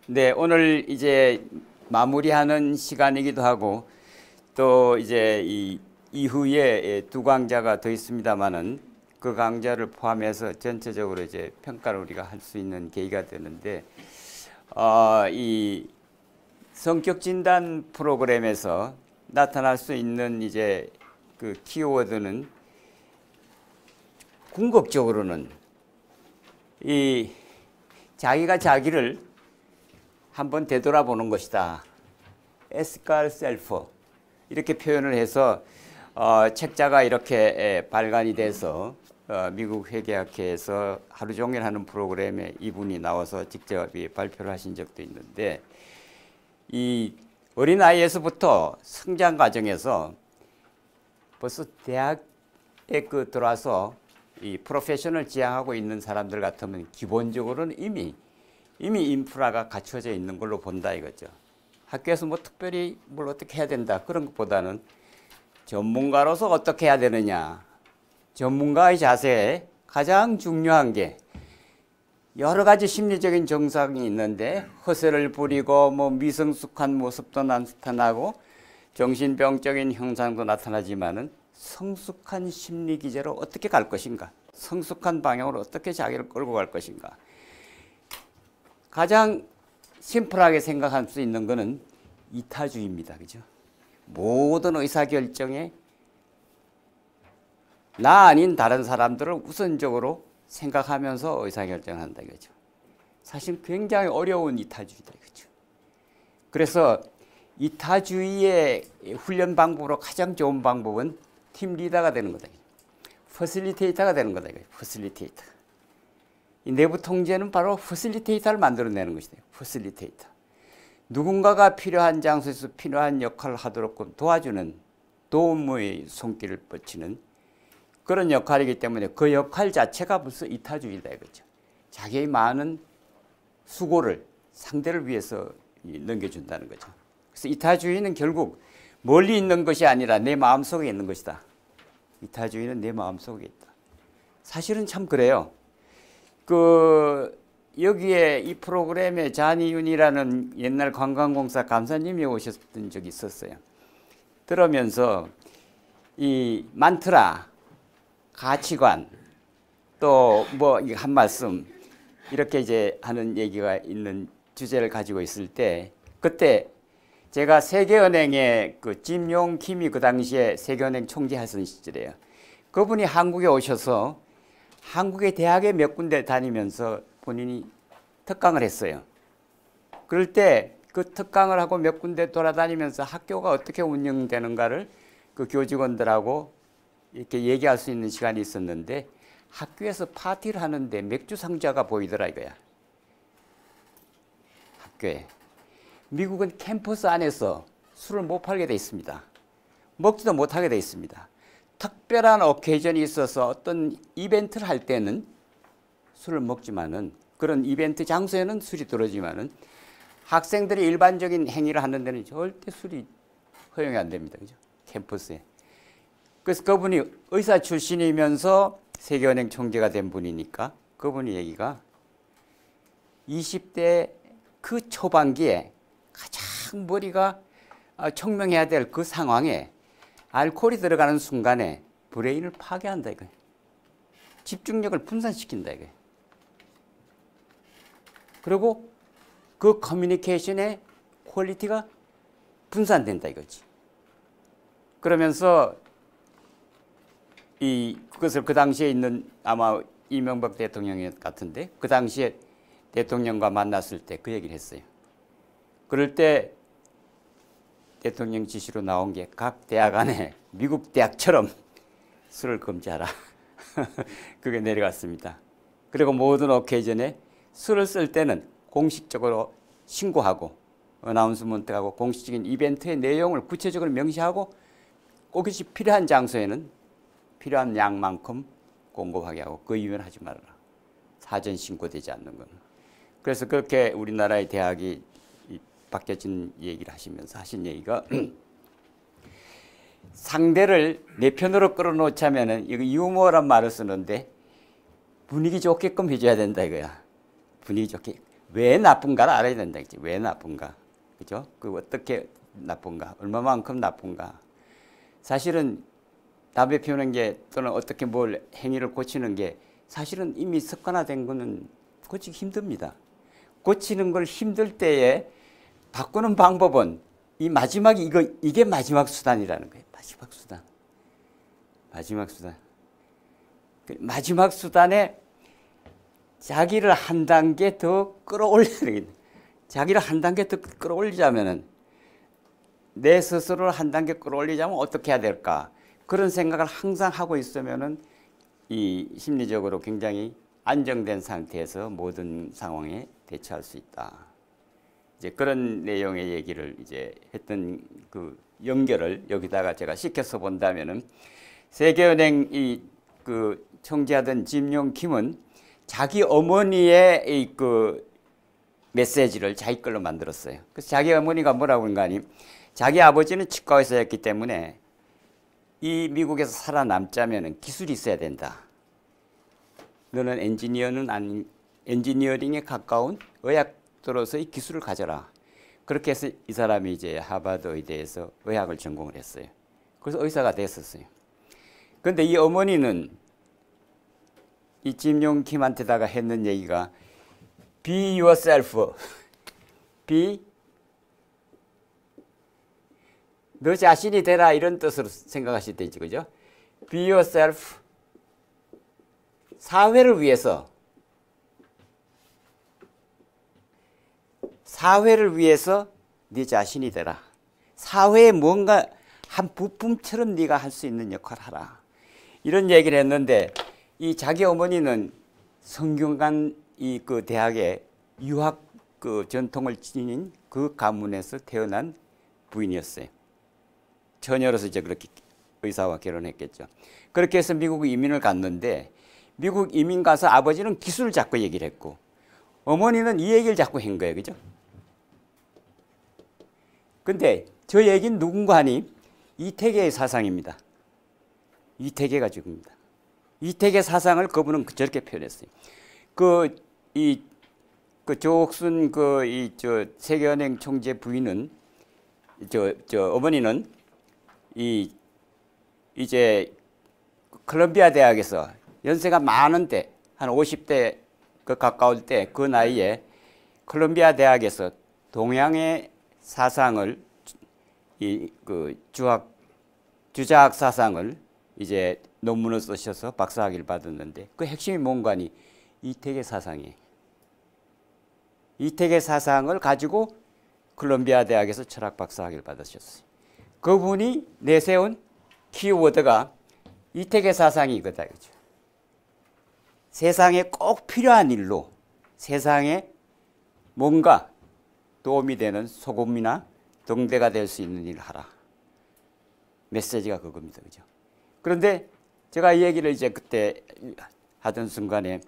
네, 오늘 이제 마무리하는 시간이기도 하고 또 이제 이 이후에 두 강좌가 더 있습니다만은 그 강좌를 포함해서 전체적으로 이제 평가를 우리가 할 수 있는 계기가 되는데 이 성격 진단 프로그램에서 나타날 수 있는 이제 그 키워드는 궁극적으로는 이 자기가 자기를 한번 되돌아보는 것이다. Ask yourself 이렇게 표현을 해서 책자가 이렇게 발간이 돼서 미국 회계학회에서 하루 종일 하는 프로그램에 이분이 나와서 직접 발표를 하신 적도 있는데 이 어린아이에서부터 성장 과정에서 벌써 대학에 들어와서 이 프로페셔널 지향하고 있는 사람들 같으면 기본적으로는 이미 인프라가 갖춰져 있는 걸로 본다 이거죠. 학교에서 뭐 특별히 뭘 어떻게 해야 된다 그런 것보다는 전문가로서 어떻게 해야 되느냐. 전문가의 자세에 가장 중요한 게 여러 가지 심리적인 증상이 있는데 허세를 부리고 뭐 미성숙한 모습도 나타나고 정신병적인 형상도 나타나지만은 성숙한 심리 기제로 어떻게 갈 것인가. 성숙한 방향으로 어떻게 자기를 끌고 갈 것인가. 가장 심플하게 생각할 수 있는 것은 이타주의입니다. 그죠? 모든 의사결정에 나 아닌 다른 사람들을 우선적으로 생각하면서 의사결정을 한다 이거죠. 사실 굉장히 어려운 이타주의다 이거죠. 그래서 이타주의의 훈련 방법으로 가장 좋은 방법은 팀 리더가 되는 거다. 퍼실리테이터가 되는 거다 이거죠. 퍼실리테이터. 이 내부 통제는 바로 퍼실리테이터를 만들어내는 것이다. 퍼실리테이터. 누군가가 필요한 장소에서 필요한 역할을 하도록 도와주는 도움의 손길을 뻗치는 그런 역할이기 때문에 그 역할 자체가 벌써 이타주의다 이거죠. 자기의 많은 수고를 상대를 위해서 넘겨준다는 거죠. 그래서 이타주의는 결국 멀리 있는 것이 아니라 내 마음속에 있는 것이다. 이타주의는 내 마음속에 있다. 사실은 참 그래요. 여기에 이 프로그램에 잔이윤이라는 옛날 관광공사 감사님이 오셨던 적이 있었어요. 들으면서 이 만트라, 가치관, 또 뭐 한 말씀 이렇게 이제 하는 얘기가 있는 주제를 가지고 있을 때 그때 제가 세계은행의 그 짐용 킴이 그 당시에 세계은행 총재 하던 시절이에요. 그분이 한국에 오셔서 한국의 대학에 몇 군데 다니면서 본인이 특강을 했어요. 그럴 때 그 특강을 하고 몇 군데 돌아다니면서 학교가 어떻게 운영되는가를 그 교직원들하고 이렇게 얘기할 수 있는 시간이 있었는데 학교에서 파티를 하는데 맥주 상자가 보이더라 이거야. 학교에. 미국은 캠퍼스 안에서 술을 못 팔게 돼 있습니다. 먹지도 못하게 돼 있습니다. 특별한 오케이전이 있어서 어떤 이벤트를 할 때는 술을 먹지만은 그런 이벤트 장소에는 술이 들어오지만은 학생들이 일반적인 행위를 하는 데는 절대 술이 허용이 안 됩니다. 그죠? 캠퍼스에. 그래서 그분이 의사 출신이면서 세계은행 총재가 된 분이니까 그분이 얘기가 20대 그 초반기에 가장 머리가 청명해야 될 그 상황에 알코올이 들어가는 순간에 브레인을 파괴한다 이거예요. 집중력을 분산시킨다 이거예요. 그리고 그 커뮤니케이션의 퀄리티가 분산된다 이거지. 그러면서 그것을 그 당시에 있는 아마 이명박 대통령 같은데 그 당시에 대통령과 만났을 때 그 얘기를 했어요. 그럴 때 대통령 지시로 나온 게 각 대학 안에 미국 대학처럼 술을 금지하라. 그게 내려갔습니다. 그리고 모든 오케이전에 술을 쓸 때는 공식적으로 신고하고 어나운스먼트하고 공식적인 이벤트의 내용을 구체적으로 명시하고 그것이 필요한 장소에는 필요한 양만큼 공급하게 하고 그 이유는 하지 말아라. 사전 신고되지 않는 건. 그래서 그렇게 우리나라의 대학이 바뀌어진 얘기를 하시면서 하신 얘기가 상대를 내 편으로 끌어놓자면은 이거 유머란 말을 쓰는데 분위기 좋게끔 해줘야 된다 이거야. 분위기 좋게. 왜 나쁜가를 알아야 된다. 그치? 왜 나쁜가. 그죠? 그 어떻게 나쁜가. 얼마만큼 나쁜가. 사실은 담배 피우는 게 또는 어떻게 뭘 행위를 고치는 게 사실은 이미 습관화된 거는 고치기 힘듭니다. 고치는 걸 힘들 때에 바꾸는 방법은 이 마지막이 이게 마지막 수단이라는 거예요. 마지막 수단. 마지막 수단. 마지막 수단에 자기를 한 단계 더 끌어올리는, 자기를 한 단계 더 끌어올리자면은 내 스스로를 한 단계 끌어올리자면 어떻게 해야 될까? 그런 생각을 항상 하고 있으면은 이 심리적으로 굉장히 안정된 상태에서 모든 상황에 대처할 수 있다. 이제 그런 내용의 얘기를 이제 했던 그 연결을 여기다가 제가 시켜서 본다면은 세계은행 그 총재하던 짐용 킴은 자기 어머니의 그 메시지를 자기 걸로 만들었어요. 그래서 자기 어머니가 뭐라고 하니 자기 아버지는 치과 의사였기 때문에 이 미국에서 살아남자면 기술이 있어야 된다. 너는 엔지니어링에 가까운 의학도로서의 기술을 가져라. 그렇게 해서 이 사람이 이제 하버드 의대에서 의학을 전공을 했어요. 그래서 의사가 됐었어요. 그런데 이 어머니는 이 짐용 킴한테다가 했는 얘기가 Be yourself. 너 자신이 되라 이런 뜻으로 생각하실 때 있죠. 그죠? Be yourself. 사회를 위해서 네 자신이 되라. 사회에 뭔가 한 부품처럼 네가 할 수 있는 역할을 하라. 이런 얘기를 했는데 이 자기 어머니는 성균관 그 대학의 유학 그 전통을 지닌 그 가문에서 태어난 부인이었어요. 처녀로서 이제 그렇게 의사와 결혼했겠죠. 그렇게 해서 미국 이민을 갔는데 미국 이민 가서 아버지는 기술을 자꾸 얘기를 했고 어머니는 이 얘기를 자꾸 한 거예요. 그죠? 근데 저 얘기는 누군가 하니 이태계의 사상입니다. 이태계가 죽입니다. 이태계 사상을 그분은 저렇게 표현했어요. 그 조옥순 세계은행 총재 부인은 어머니는 이제 콜롬비아 대학에서 연세가 많은데 한 50대 가까울 때 그 나이에 콜롬비아 대학에서 동양의 사상을 주자학 사상을 이제 논문을 쓰셔서 박사학위를 받았는데 그 핵심이 뭔가니 이태계 사상이에요. 이태계 사상을 가지고 콜롬비아 대학에서 철학 박사학위를 받으셨어요. 그분이 내세운 키워드가 이태계 사상이 이거다. 그죠? 세상에 꼭 필요한 일로 세상에 뭔가 도움이 되는 소금이나 등대가 될 수 있는 일을 하라. 메시지가 그겁니다. 그죠? 그런데 제가 이 얘기를 이제 그때 하던 순간에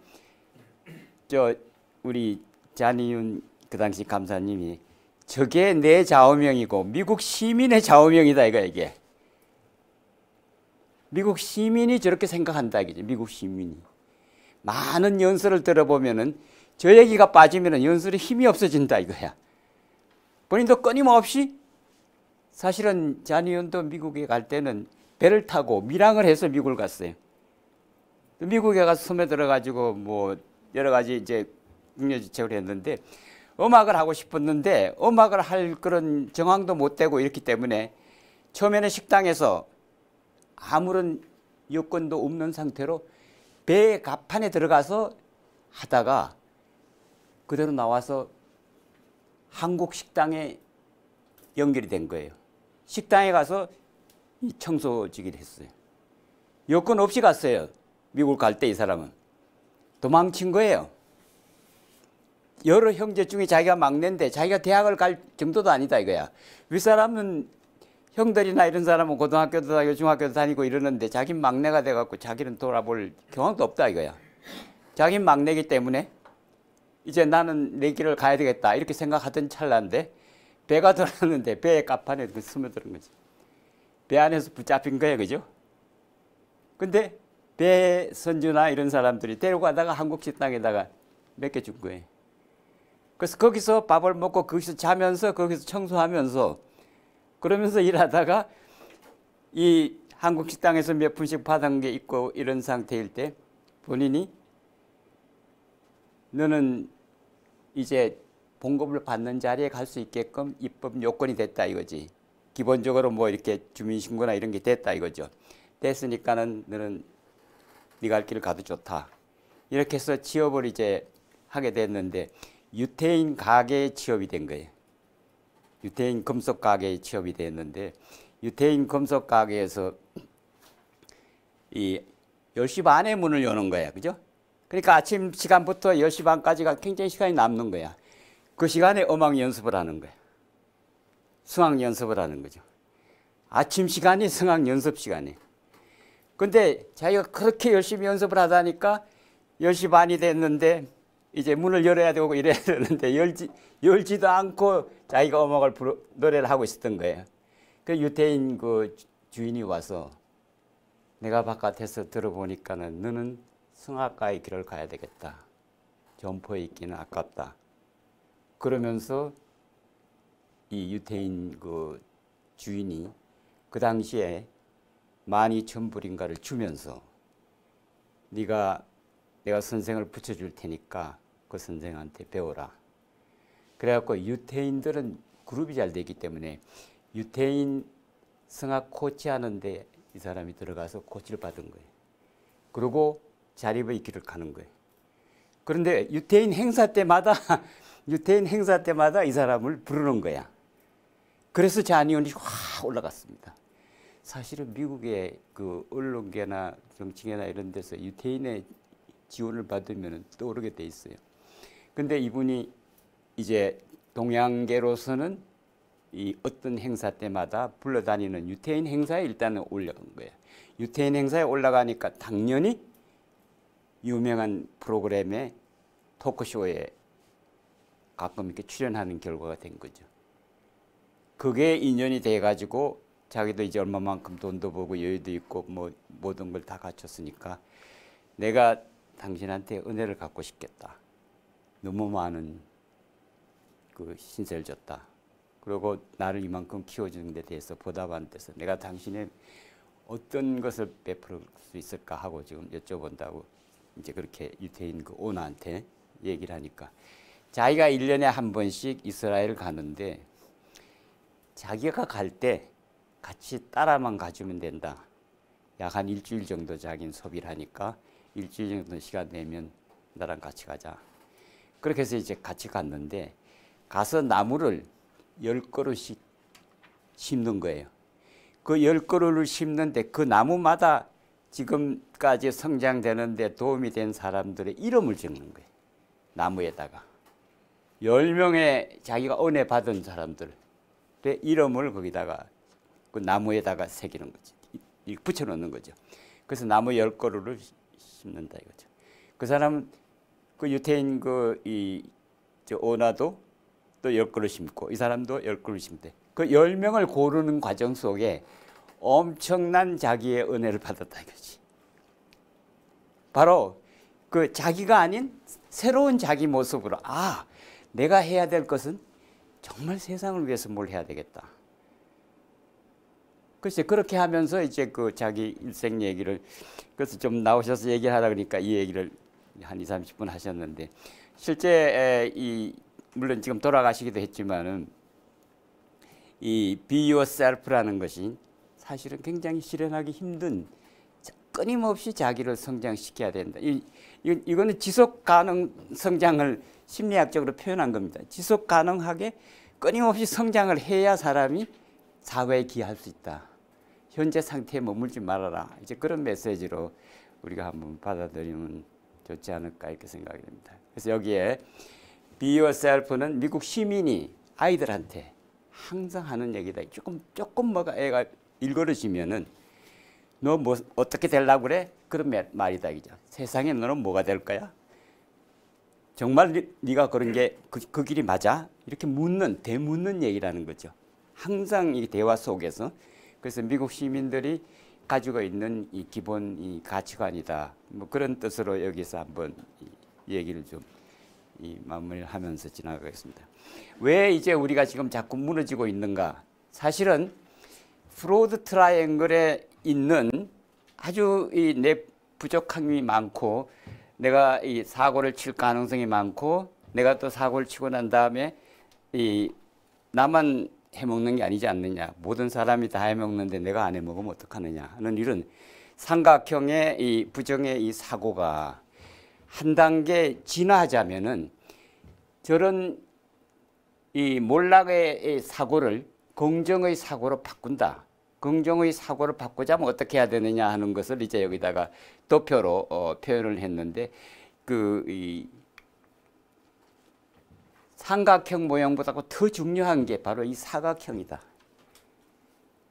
우리 잔이윤 그 당시 감사님이 저게 내 좌우명이고 미국 시민의 좌우명이다 이게. 미국 시민이 저렇게 생각한다 이거지. 미국 시민이. 많은 연설을 들어보면은 저 얘기가 빠지면은 연설에 힘이 없어진다 이거야. 본인도 끊임없이 사실은 잔이윤도 미국에 갈 때는 배를 타고 밀항을 해서 미국을 갔어요. 미국에 가서 섬에 들어가지고 뭐 여러 가지 이제 국려지책을 했는데 음악을 하고 싶었는데 음악을 할 그런 정황도 못 되고 이렇기 때문에 처음에는 식당에서 아무런 여건도 없는 상태로 배 갑판에 들어가서 하다가 그대로 나와서 한국 식당에 연결이 된 거예요. 식당에 가서 청소직을 했어요. 여건 없이 갔어요. 미국 갈 때 이 사람은. 도망친 거예요. 여러 형제 중에 자기가 막내인데 자기가 대학을 갈 정도도 아니다 이거야. 윗사람은 형들이나 이런 사람은 고등학교도 다니고 중학교도 다니고 이러는데 자기는 막내가 돼갖고 자기는 돌아볼 경황도 없다 이거야. 자기는 막내이기 때문에 이제 나는 내 길을 가야 되겠다 이렇게 생각하던 찰나인데 배가 들어왔는데 배의 갑판에 스며드는 거지. 배 안에서 붙잡힌 거예요. 그죠? 근데 배 선주나 이런 사람들이 데리고 가다가 한국 식당에다가 몇 개 준 거예요. 그래서 거기서 밥을 먹고 거기서 자면서 거기서 청소하면서 그러면서 일하다가 이 한국 식당에서 몇 푼씩 받은 게 있고 이런 상태일 때 본인이 너는 이제 봉급을 받는 자리에 갈 수 있게끔 입법 요건이 됐다 이거지. 기본적으로 뭐 이렇게 주민신고나 이런 게 됐다 이거죠. 됐으니까는 너는 네가 할 길을 가도 좋다. 이렇게 해서 취업을 이제 하게 됐는데 유태인 가게에 취업이 된 거예요. 유태인 금속 가게에 취업이 됐는데 유태인 금속 가게에서 이 10시 반에 문을 여는 거야. 그죠? 그러니까 아침 시간부터 10시 반까지가 굉장히 시간이 남는 거야. 그 시간에 음악 연습을 하는 거야. 성악 연습을 하는 거죠. 아침 시간이 성악 연습 시간이에요. 근데 자기가 그렇게 열심히 연습을 하다니까 10시 반이 됐는데 이제 문을 열어야 되고 이래야 되는데 열지도 않고 자기가 음악을 노래를 하고 있었던 거예요. 그 유태인 그 주인이 와서 내가 바깥에서 들어보니까는 너는 성악가의 길을 가야 되겠다. 점포에 있기는 아깝다. 그러면서 이 유태인 그 주인이 그 당시에 12,000불인가를 주면서 네가 내가 선생을 붙여줄 테니까 그 선생한테 배워라. 그래갖고 유태인들은 그룹이 잘 되기 때문에 유태인 성악 코치하는데 이 사람이 들어가서 코치를 받은 거예요. 그리고 자립의 길을 가는 거예요. 그런데 유태인 행사 때마다 이 사람을 부르는 거야. 그래서 잔이온이 확 올라갔습니다. 사실은 미국의 그 언론계나 정치계나 이런 데서 유태인의 지원을 받으면 떠오르게 돼 있어요. 근데 이분이 이제 동양계로서는 이 어떤 행사 때마다 불러다니는 유태인 행사에 일단은 올라간 거예요. 유태인 행사에 올라가니까 당연히 유명한 프로그램에 토크쇼에 가끔 이렇게 출연하는 결과가 된 거죠. 그게 인연이 돼가지고 자기도 이제 얼마만큼 돈도 벌고 여유도 있고 뭐 모든 걸 다 갖췄으니까 내가 당신한테 은혜를 갖고 싶겠다. 너무 많은 그 신세를 졌다. 그리고 나를 이만큼 키워주는 데 대해서 보답한 데서 내가 당신의 어떤 것을 베풀 수 있을까 하고 지금 여쭤본다고 이제 그렇게 유태인 그 오너한테 얘기를 하니까 자기가 1년에 한 번씩 이스라엘 가는데 자기가 갈 때 같이 따라만 가주면 된다. 약 한 일주일 정도 자기는 소비를 하니까 일주일 정도 시간 내면 나랑 같이 가자. 그렇게 해서 이제 같이 갔는데 가서 나무를 10그루씩 심는 거예요. 그 10그루를 심는데 그 나무마다 지금까지 성장되는데 도움이 된 사람들의 이름을 적는 거예요. 나무에다가 10명의 자기가 은혜 받은 사람들의 이름을 거기다가 그 나무에다가 새기는 거죠. 붙여놓는 거죠. 그래서 나무 10그루를 심는다 이거죠. 그 사람은 그 유태인 저 오나도 또 10그루 심고 이 사람도 10그루 심대. 그 10명을 고르는 과정 속에 엄청난 자기의 은혜를 받았다 이거지. 바로 그 자기가 아닌 새로운 자기 모습으로 내가 해야 될 것은 정말 세상을 위해서 뭘 해야 되겠다. 글쎄 그렇게 하면서 이제 그 자기 일생 얘기를 그래서 좀 나오셔서 얘기를 하다 그러니까 이 얘기를 한 20-30분 하셨는데 실제 물론 지금 돌아가시기도 했지만은 이 Be Yourself라는 것이 사실은 굉장히 실현하기 힘든 끊임없이 자기를 성장시켜야 된다. 이거는 지속 가능 성장을 심리학적으로 표현한 겁니다. 지속 가능하게 끊임없이 성장을 해야 사람이 사회에 기여할 수 있다. 현재 상태에 머물지 말아라. 이제 그런 메시지로 우리가 한번 받아들이면 좋지 않을까 이렇게 생각이 됩니다. 그래서 여기에 Be Yourself는 미국 시민이 아이들한테 항상 하는 얘기다. 조금 뭐가 애가 일그러지면은 너 뭐 어떻게 되려고 그래? 그런 말이다 이죠. 세상에 너는 뭐가 될 거야? 정말 네가 그런 게 그 길이 맞아? 이렇게 되묻는 얘기라는 거죠. 항상 이 대화 속에서 그래서 미국 시민들이 가지고 있는 이 기본 이 가치관이다. 뭐 그런 뜻으로 여기서 한번 얘기를 좀 이 마무리하면서 지나가겠습니다. 왜 이제 우리가 지금 자꾸 무너지고 있는가? 사실은 프로이드 트라이앵글에 있는 아주 이 내 부족함이 많고 내가 이 사고를 칠 가능성이 많고 내가 또 사고를 치고 난 다음에 이 나만 해먹는 게 아니지 않느냐. 모든 사람이 다 해먹는데 내가 안 해먹으면 어떡하느냐 하는 이런 삼각형의 이 부정의 이 사고가 한 단계 진화하자면은 저런 이 몰락의 사고를 긍정의 사고로 바꾼다. 긍정의 사고를 바꾸자면 어떻게 해야 되느냐 하는 것을 이제 여기다가 도표로 표현을 했는데 이 삼각형 모형보다 더 중요한 게 바로 이 사각형이다.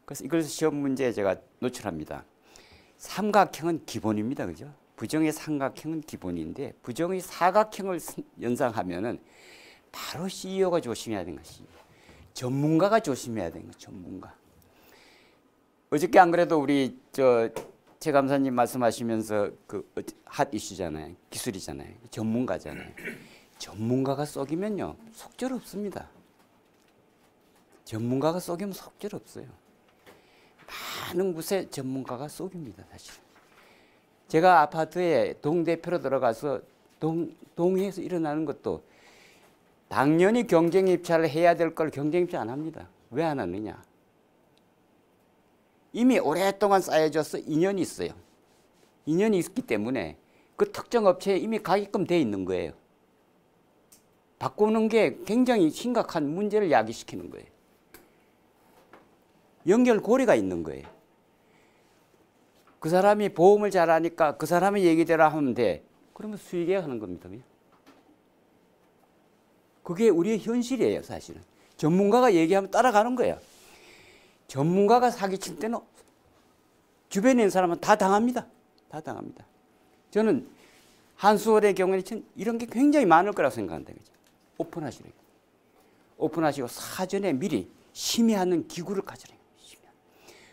그래서 이걸 시험 문제에 제가 노출합니다. 삼각형은 기본입니다. 그죠? 부정의 삼각형은 기본인데 부정의 사각형을 연상하면은 바로 CEO가 조심해야 되는 것이 전문가가 조심해야 되는 거 전문가. 어저께 안 그래도 우리 최 감사님 말씀하시면서 그 핫 이슈잖아요. 기술이잖아요. 전문가잖아요. 전문가가 썩이면요 속절 없습니다. 전문가가 썩이면 속절 없어요. 많은 곳에 전문가가 썩입니다. 사실. 제가 아파트에 동대표로 들어가서 동회에서 일어나는 것도 당연히 경쟁 입찰을 해야 될 걸 경쟁 입찰 안 합니다. 왜 안 하느냐? 이미 오랫동안 쌓여져서 인연이 있어요. 인연이 있기 때문에 그 특정 업체에 이미 가게끔 돼 있는 거예요. 바꾸는 게 굉장히 심각한 문제를 야기시키는 거예요. 연결고리가 있는 거예요. 그 사람이 보험을 잘하니까 그 사람의 얘기대로 하면 돼. 그러면 수익에 하는 겁니다. 그게 우리의 현실이에요. 사실은. 전문가가 얘기하면 따라가는 거예요. 전문가가 사기칠 때는 주변에 있는 사람은 다 당합니다. 다 당합니다. 저는 한수월의 경우에는 이런 게 굉장히 많을 거라고 생각한다. 오픈하시래요. 오픈하시고 사전에 미리 심의하는 기구를 가져라요.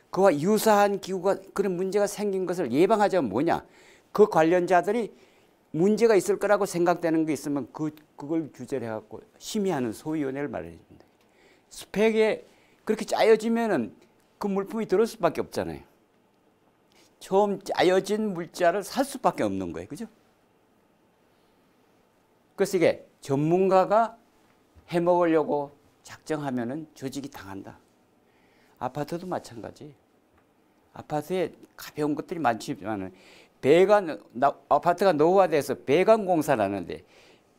그와 유사한 기구가 그런 문제가 생긴 것을 예방하자면 뭐냐? 그 관련자들이 문제가 있을 거라고 생각되는 게 있으면 그걸 규제를 해갖고 심의하는 소위원회를 마련해줍니다. 스펙에 그렇게 짜여지면은 그 물품이 들어올 수밖에 없잖아요. 처음 짜여진 물자를 살 수밖에 없는 거예요. 그죠? 그래서 이게 전문가가 해먹으려고 작정하면은 조직이 당한다. 아파트도 마찬가지. 아파트에 가벼운 것들이 많지만은 아파트가 노후화돼서 배관 공사를 하는데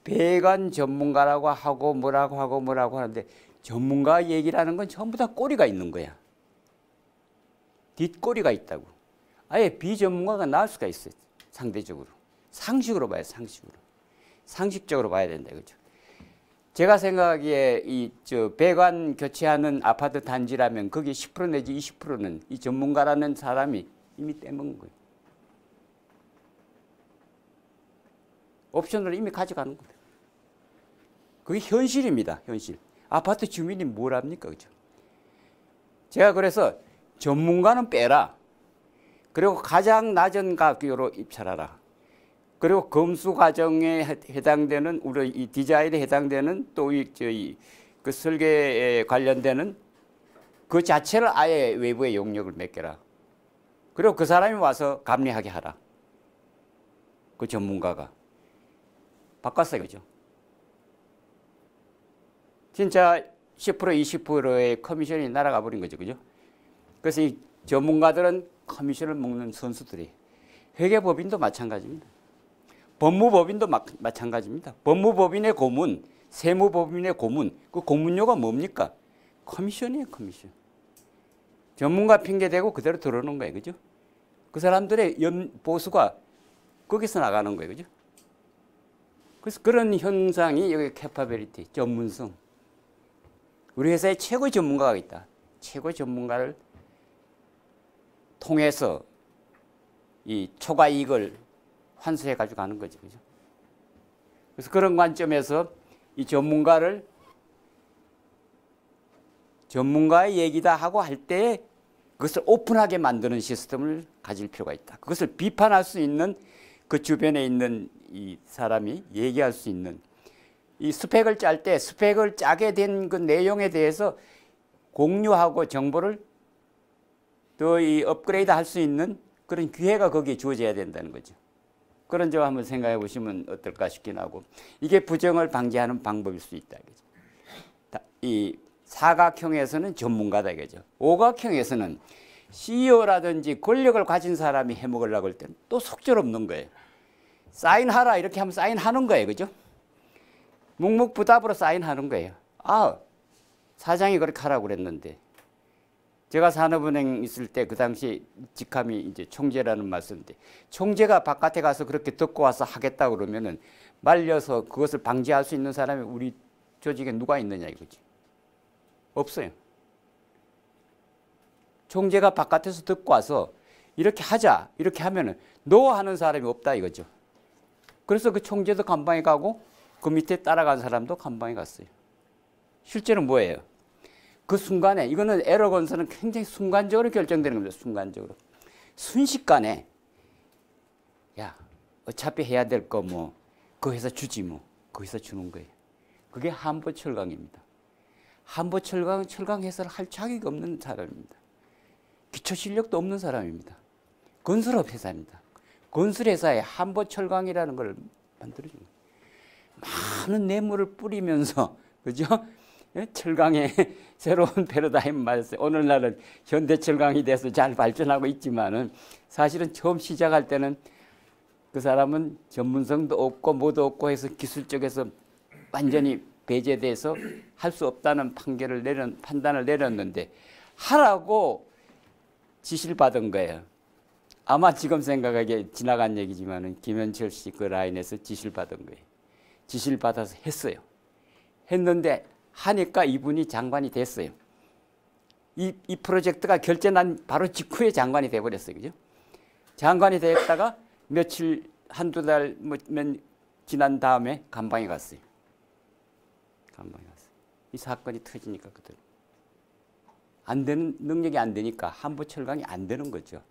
배관 전문가라고 하고 뭐라고 하는데 전문가 얘기라는 건 전부 다 꼬리가 있는 거야. 뒷꼬리가 있다고. 아예 비전문가가 나올 수가 있어요. 상대적으로. 상식으로 봐요. 상식적으로 봐야 된다. 그죠? 제가 생각하기에 배관 교체하는 아파트 단지라면 거기 10% 내지 20%는 이 전문가라는 사람이 이미 떼먹은 거예요. 옵션으로 이미 가져가는 거예요. 그게 현실입니다. 현실. 아파트 주민이 뭘 합니까? 그죠? 제가 그래서 전문가는 빼라. 그리고 가장 낮은 가격으로 입찰하라. 그리고 검수 과정에 해당되는 우리 이 디자인에 해당되는 또 그 설계에 관련되는 그 자체를 아예 외부의 용역을 맡겨라. 그리고 그 사람이 와서 감리하게 하라. 그 전문가가 바꿨어요, 그죠? 진짜 10% 20%의 커미션이 날아가 버린 거죠, 그죠? 그래서 이 전문가들은 커미션을 먹는 선수들이 회계법인도 마찬가지입니다. 법무법인도 마찬가지입니다. 법무법인의 고문, 세무법인의 고문, 그 고문료가 뭡니까? 커미션이에요, 커미션. 전문가 핑계대고 그대로 들어오는 거예요, 그죠? 그 사람들의 보수가 거기서 나가는 거예요, 그죠? 그래서 그런 현상이 여기 캐파빌리티, 전문성. 우리 회사에 최고의 전문가가 있다. 최고의 전문가를 통해서 이 초과 이익을 환수해 가지고 가는 거죠. 그죠? 그래서 그런 관점에서 이 전문가의 얘기다 하고 할 때 그것을 오픈하게 만드는 시스템을 가질 필요가 있다. 그것을 비판할 수 있는 그 주변에 있는 이 사람이 얘기할 수 있는 이 스펙을 짤 때 스펙을 짜게 된 그 내용에 대해서 공유하고 정보를 더 이 업그레이드 할 수 있는 그런 기회가 거기에 주어져야 된다는 거죠. 그런 점 한번 생각해 보시면 어떨까 싶긴 하고, 이게 부정을 방지하는 방법일 수 있다 이거죠. 이 사각형에서는 전문가다 이거죠. 오각형에서는 CEO라든지 권력을 가진 사람이 해먹으려고 할 때는 또 속절없는 거예요. 사인하라 이렇게 하면 사인하는 거예요. 그죠? 묵묵부답으로 사인하는 거예요. 아, 사장이 그렇게 하라고 그랬는데. 제가 산업은행 있을 때 그 당시 직함이 이제 총재라는 말씀인데, 총재가 바깥에 가서 그렇게 듣고 와서 하겠다고 그러면은 말려서 그것을 방지할 수 있는 사람이 우리 조직에 누가 있느냐 이거지. 없어요. 총재가 바깥에서 듣고 와서 이렇게 하자 이렇게 하면은 노 하는 사람이 없다 이거죠. 그래서 그 총재도 감방에 가고 그 밑에 따라간 사람도 감방에 갔어요. 실제는 뭐예요? 그 순간에, 이거는 에러건스는 굉장히 순간적으로 결정되는 겁니다. 순간적으로. 순식간에 야 어차피 해야 될 거 뭐 그 회사 주지 뭐 그 회사 주는 거예요. 그게 한보철강입니다. 한보철강은 철강 해설을 할 자격이 없는 사람입니다. 기초 실력도 없는 사람입니다. 건설업 회사입니다. 건설회사에 한보철강이라는 걸 만들어준 거예요. 많은 뇌물을 뿌리면서, 그죠? 철강의 새로운 패러다임 말씀. 오늘날은 현대철강이 돼서 잘 발전하고 있지만은 사실은 처음 시작할 때는 그 사람은 전문성도 없고 뭐도 없고 해서 기술 쪽에서 완전히 배제돼서 할 수 없다는 판단을 내렸는데 하라고 지시를 받은 거예요. 아마 지금 생각하기에 지나간 얘기지만은 김현철 씨 그 라인에서 지시를 받은 거예요. 지시를 받아서 했어요. 했는데 하니까 이분이 장관이 됐어요. 이 프로젝트가 결정난 바로 직후에 장관이 돼버렸어요. 그죠? 장관이 됐다가 며칠, 한두 달 지난 다음에 감방에 갔어요. 감방에 갔어요. 이 사건이 터지니까 그대로. 안 되는, 능력이 안 되니까 한보철강이 안 되는 거죠.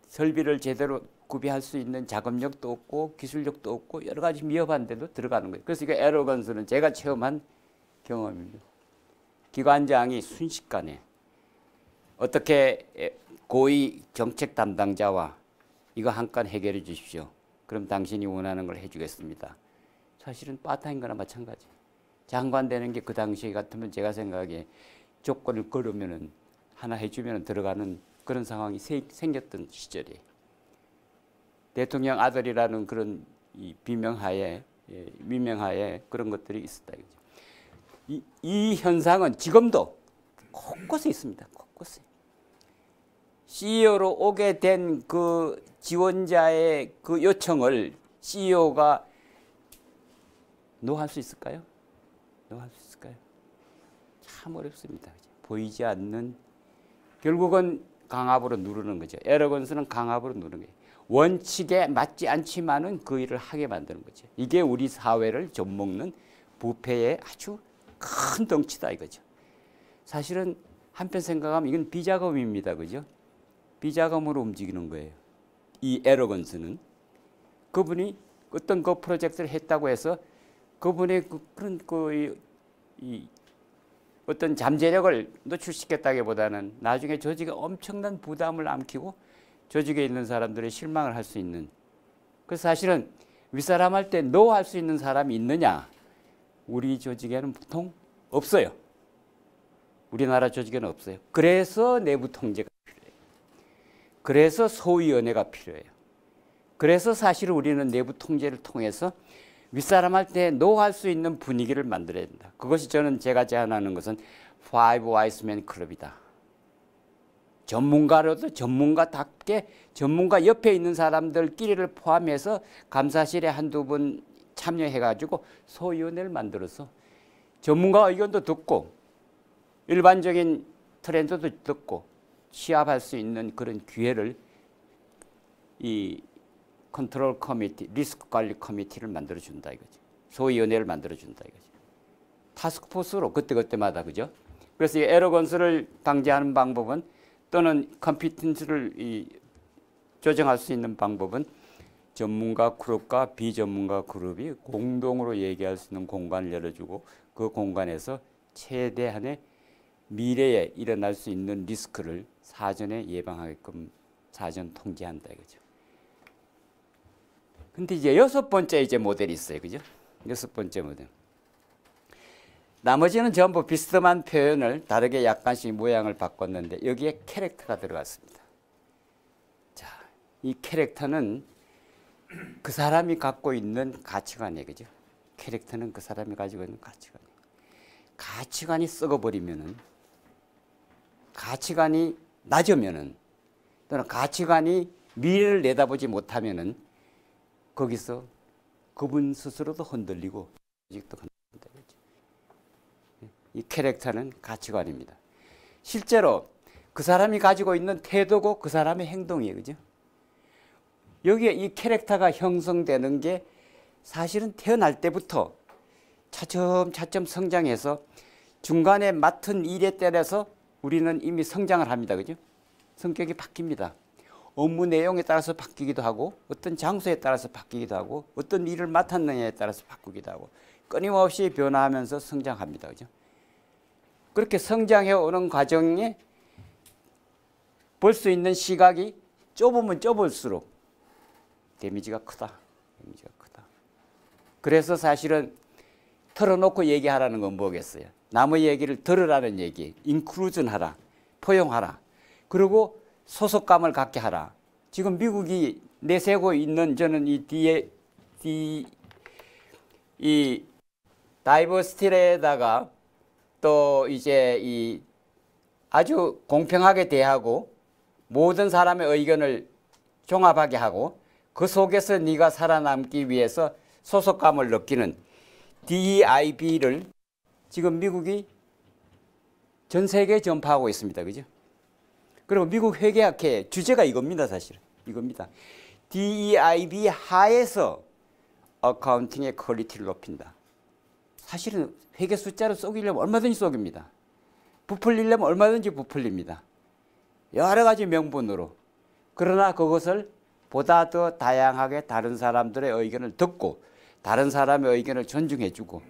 설비를 제대로 구비할 수 있는 자금력도 없고 기술력도 없고 여러 가지 미흡한데도 들어가는 거예요. 그래서 이거 에러건스는 제가 체험한 경험입니다. 기관장이 순식간에 어떻게 고위 정책 담당자와 이거 한 건 해결해 주십시오. 그럼 당신이 원하는 걸 해주겠습니다. 사실은 빠타인 거나 마찬가지. 장관 되는 게 그 당시 같으면 제가 생각하기에 조건을 걸으면은 하나 해주면 들어가는 그런 상황이 생겼던 시절이에요. 대통령 아들이라는 그런 이 비명하에, 미명하에 그런 것들이 있었다. 이 현상은 지금도 곳곳에 있습니다. 곳곳에. CEO로 오게 된 그 지원자의 그 요청을 CEO가 노할 수 있을까요? 노할 수 있을까요? 참 어렵습니다. 보이지 않는, 결국은 강압으로 누르는 거죠. 에러건스는 강압으로 누르는 거예요. 원칙에 맞지 않지만은 그 일을 하게 만드는 거죠. 이게 우리 사회를 좀먹는 부패의 아주 큰 덩치다 이거죠. 사실은 한편 생각하면 이건 비자금입니다. 그죠? 비자금으로 움직이는 거예요. 이 에러건스는 그분이 어떤 그 프로젝트를 했다고 해서 그분의 그런 이 어떤 잠재력을 노출시켰다기보다는 나중에 조직에 엄청난 부담을 안기고 조직에 있는 사람들의 실망을 할 수 있는. 그래서 사실은 윗사람 할 때 노 할 수 있는 사람이 있느냐? 우리 조직에는 보통 없어요. 우리나라 조직에는 없어요. 그래서 내부 통제가 필요해요. 그래서 소위원회가 필요해요. 그래서 사실 우리는 내부 통제를 통해서 윗사람 할 때 노 할 수 있는 분위기를 만들어야 된다. 그것이 제가 제안하는 것은 Five Wise Men 클럽이다. 전문가로도 전문가답게 전문가 옆에 있는 사람들끼리를 포함해서 감사실에 한두 번 참여해가지고 소위원회를 만들어서 전문가 의견도 듣고 일반적인 트렌드도 듣고 취합할 수 있는 그런 기회를 이 컨트롤 커미티, 리스크 관리 커미티를 만들어준다 이거죠. 소위원회를 만들어준다 이거죠. 타스크포스로 그때그때마다, 그죠? 그래서 이 에러건스를 방지하는 방법은, 또는 컴피턴스를 조정할 수 있는 방법은 전문가 그룹과 비전문가 그룹이 공동으로 얘기할 수 있는 공간을 열어주고 그 공간에서 최대한의 미래에 일어날 수 있는 리스크를 사전에 예방하게끔 사전 통제한다 이거죠. 근데 이제 여섯 번째 이제 모델이 있어요. 그죠? 여섯 번째 모델. 나머지는 전부 비스듬한 표현을 다르게 약간씩 모양을 바꿨는데 여기에 캐릭터가 들어갔습니다. 자, 이 캐릭터는 그 사람이 갖고 있는 가치관이에요. 그죠? 캐릭터는 그 사람이 가지고 있는 가치관이에요. 가치관이 썩어버리면은, 가치관이 낮으면은, 또는 가치관이 미래를 내다보지 못하면은 거기서 그분 스스로도 흔들리고 조직도 흔들린다. 이 캐릭터는 가치관입니다. 실제로 그 사람이 가지고 있는 태도고 그 사람의 행동이에요. 그죠? 여기에 이 캐릭터가 형성되는 게 사실은 태어날 때부터 차츰차츰 성장해서 중간에 맡은 일에 따라서 우리는 이미 성장을 합니다. 그죠? 성격이 바뀝니다. 업무 내용에 따라서 바뀌기도 하고 어떤 장소에 따라서 바뀌기도 하고 어떤 일을 맡았느냐에 따라서 바꾸기도 하고 끊임없이 변화하면서 성장합니다. 그죠? 그렇게 성장해 오는 과정에 볼 수 있는 시각이 좁으면 좁을수록 데미지가 크다. 데미지가 크다. 그래서 사실은 털어놓고 얘기하라는 건 뭐겠어요? 남의 얘기를 들으라는 얘기, 인클루전 하라, 포용하라. 그리고 소속감을 갖게 하라. 지금 미국이 내세우고 있는 저는 이 다이버시티에다가 또 이제 이 아주 공평하게 대하고 모든 사람의 의견을 종합하게 하고 그 속에서 네가 살아남기 위해서 소속감을 느끼는 DEIB를 지금 미국이 전 세계에 전파하고 있습니다. 그죠? 그리고 미국 회계학회 주제가 이겁니다. 사실은 이겁니다. DEIB 하에서 어카운팅의 퀄리티를 높인다. 사실은 회계 숫자를 속이려면 얼마든지 속입니다. 부풀리려면 얼마든지 부풀립니다. 여러 가지 명분으로. 그러나 그것을 보다 더 다양하게 다른 사람들의 의견을 듣고 다른 사람의 의견을 존중해주고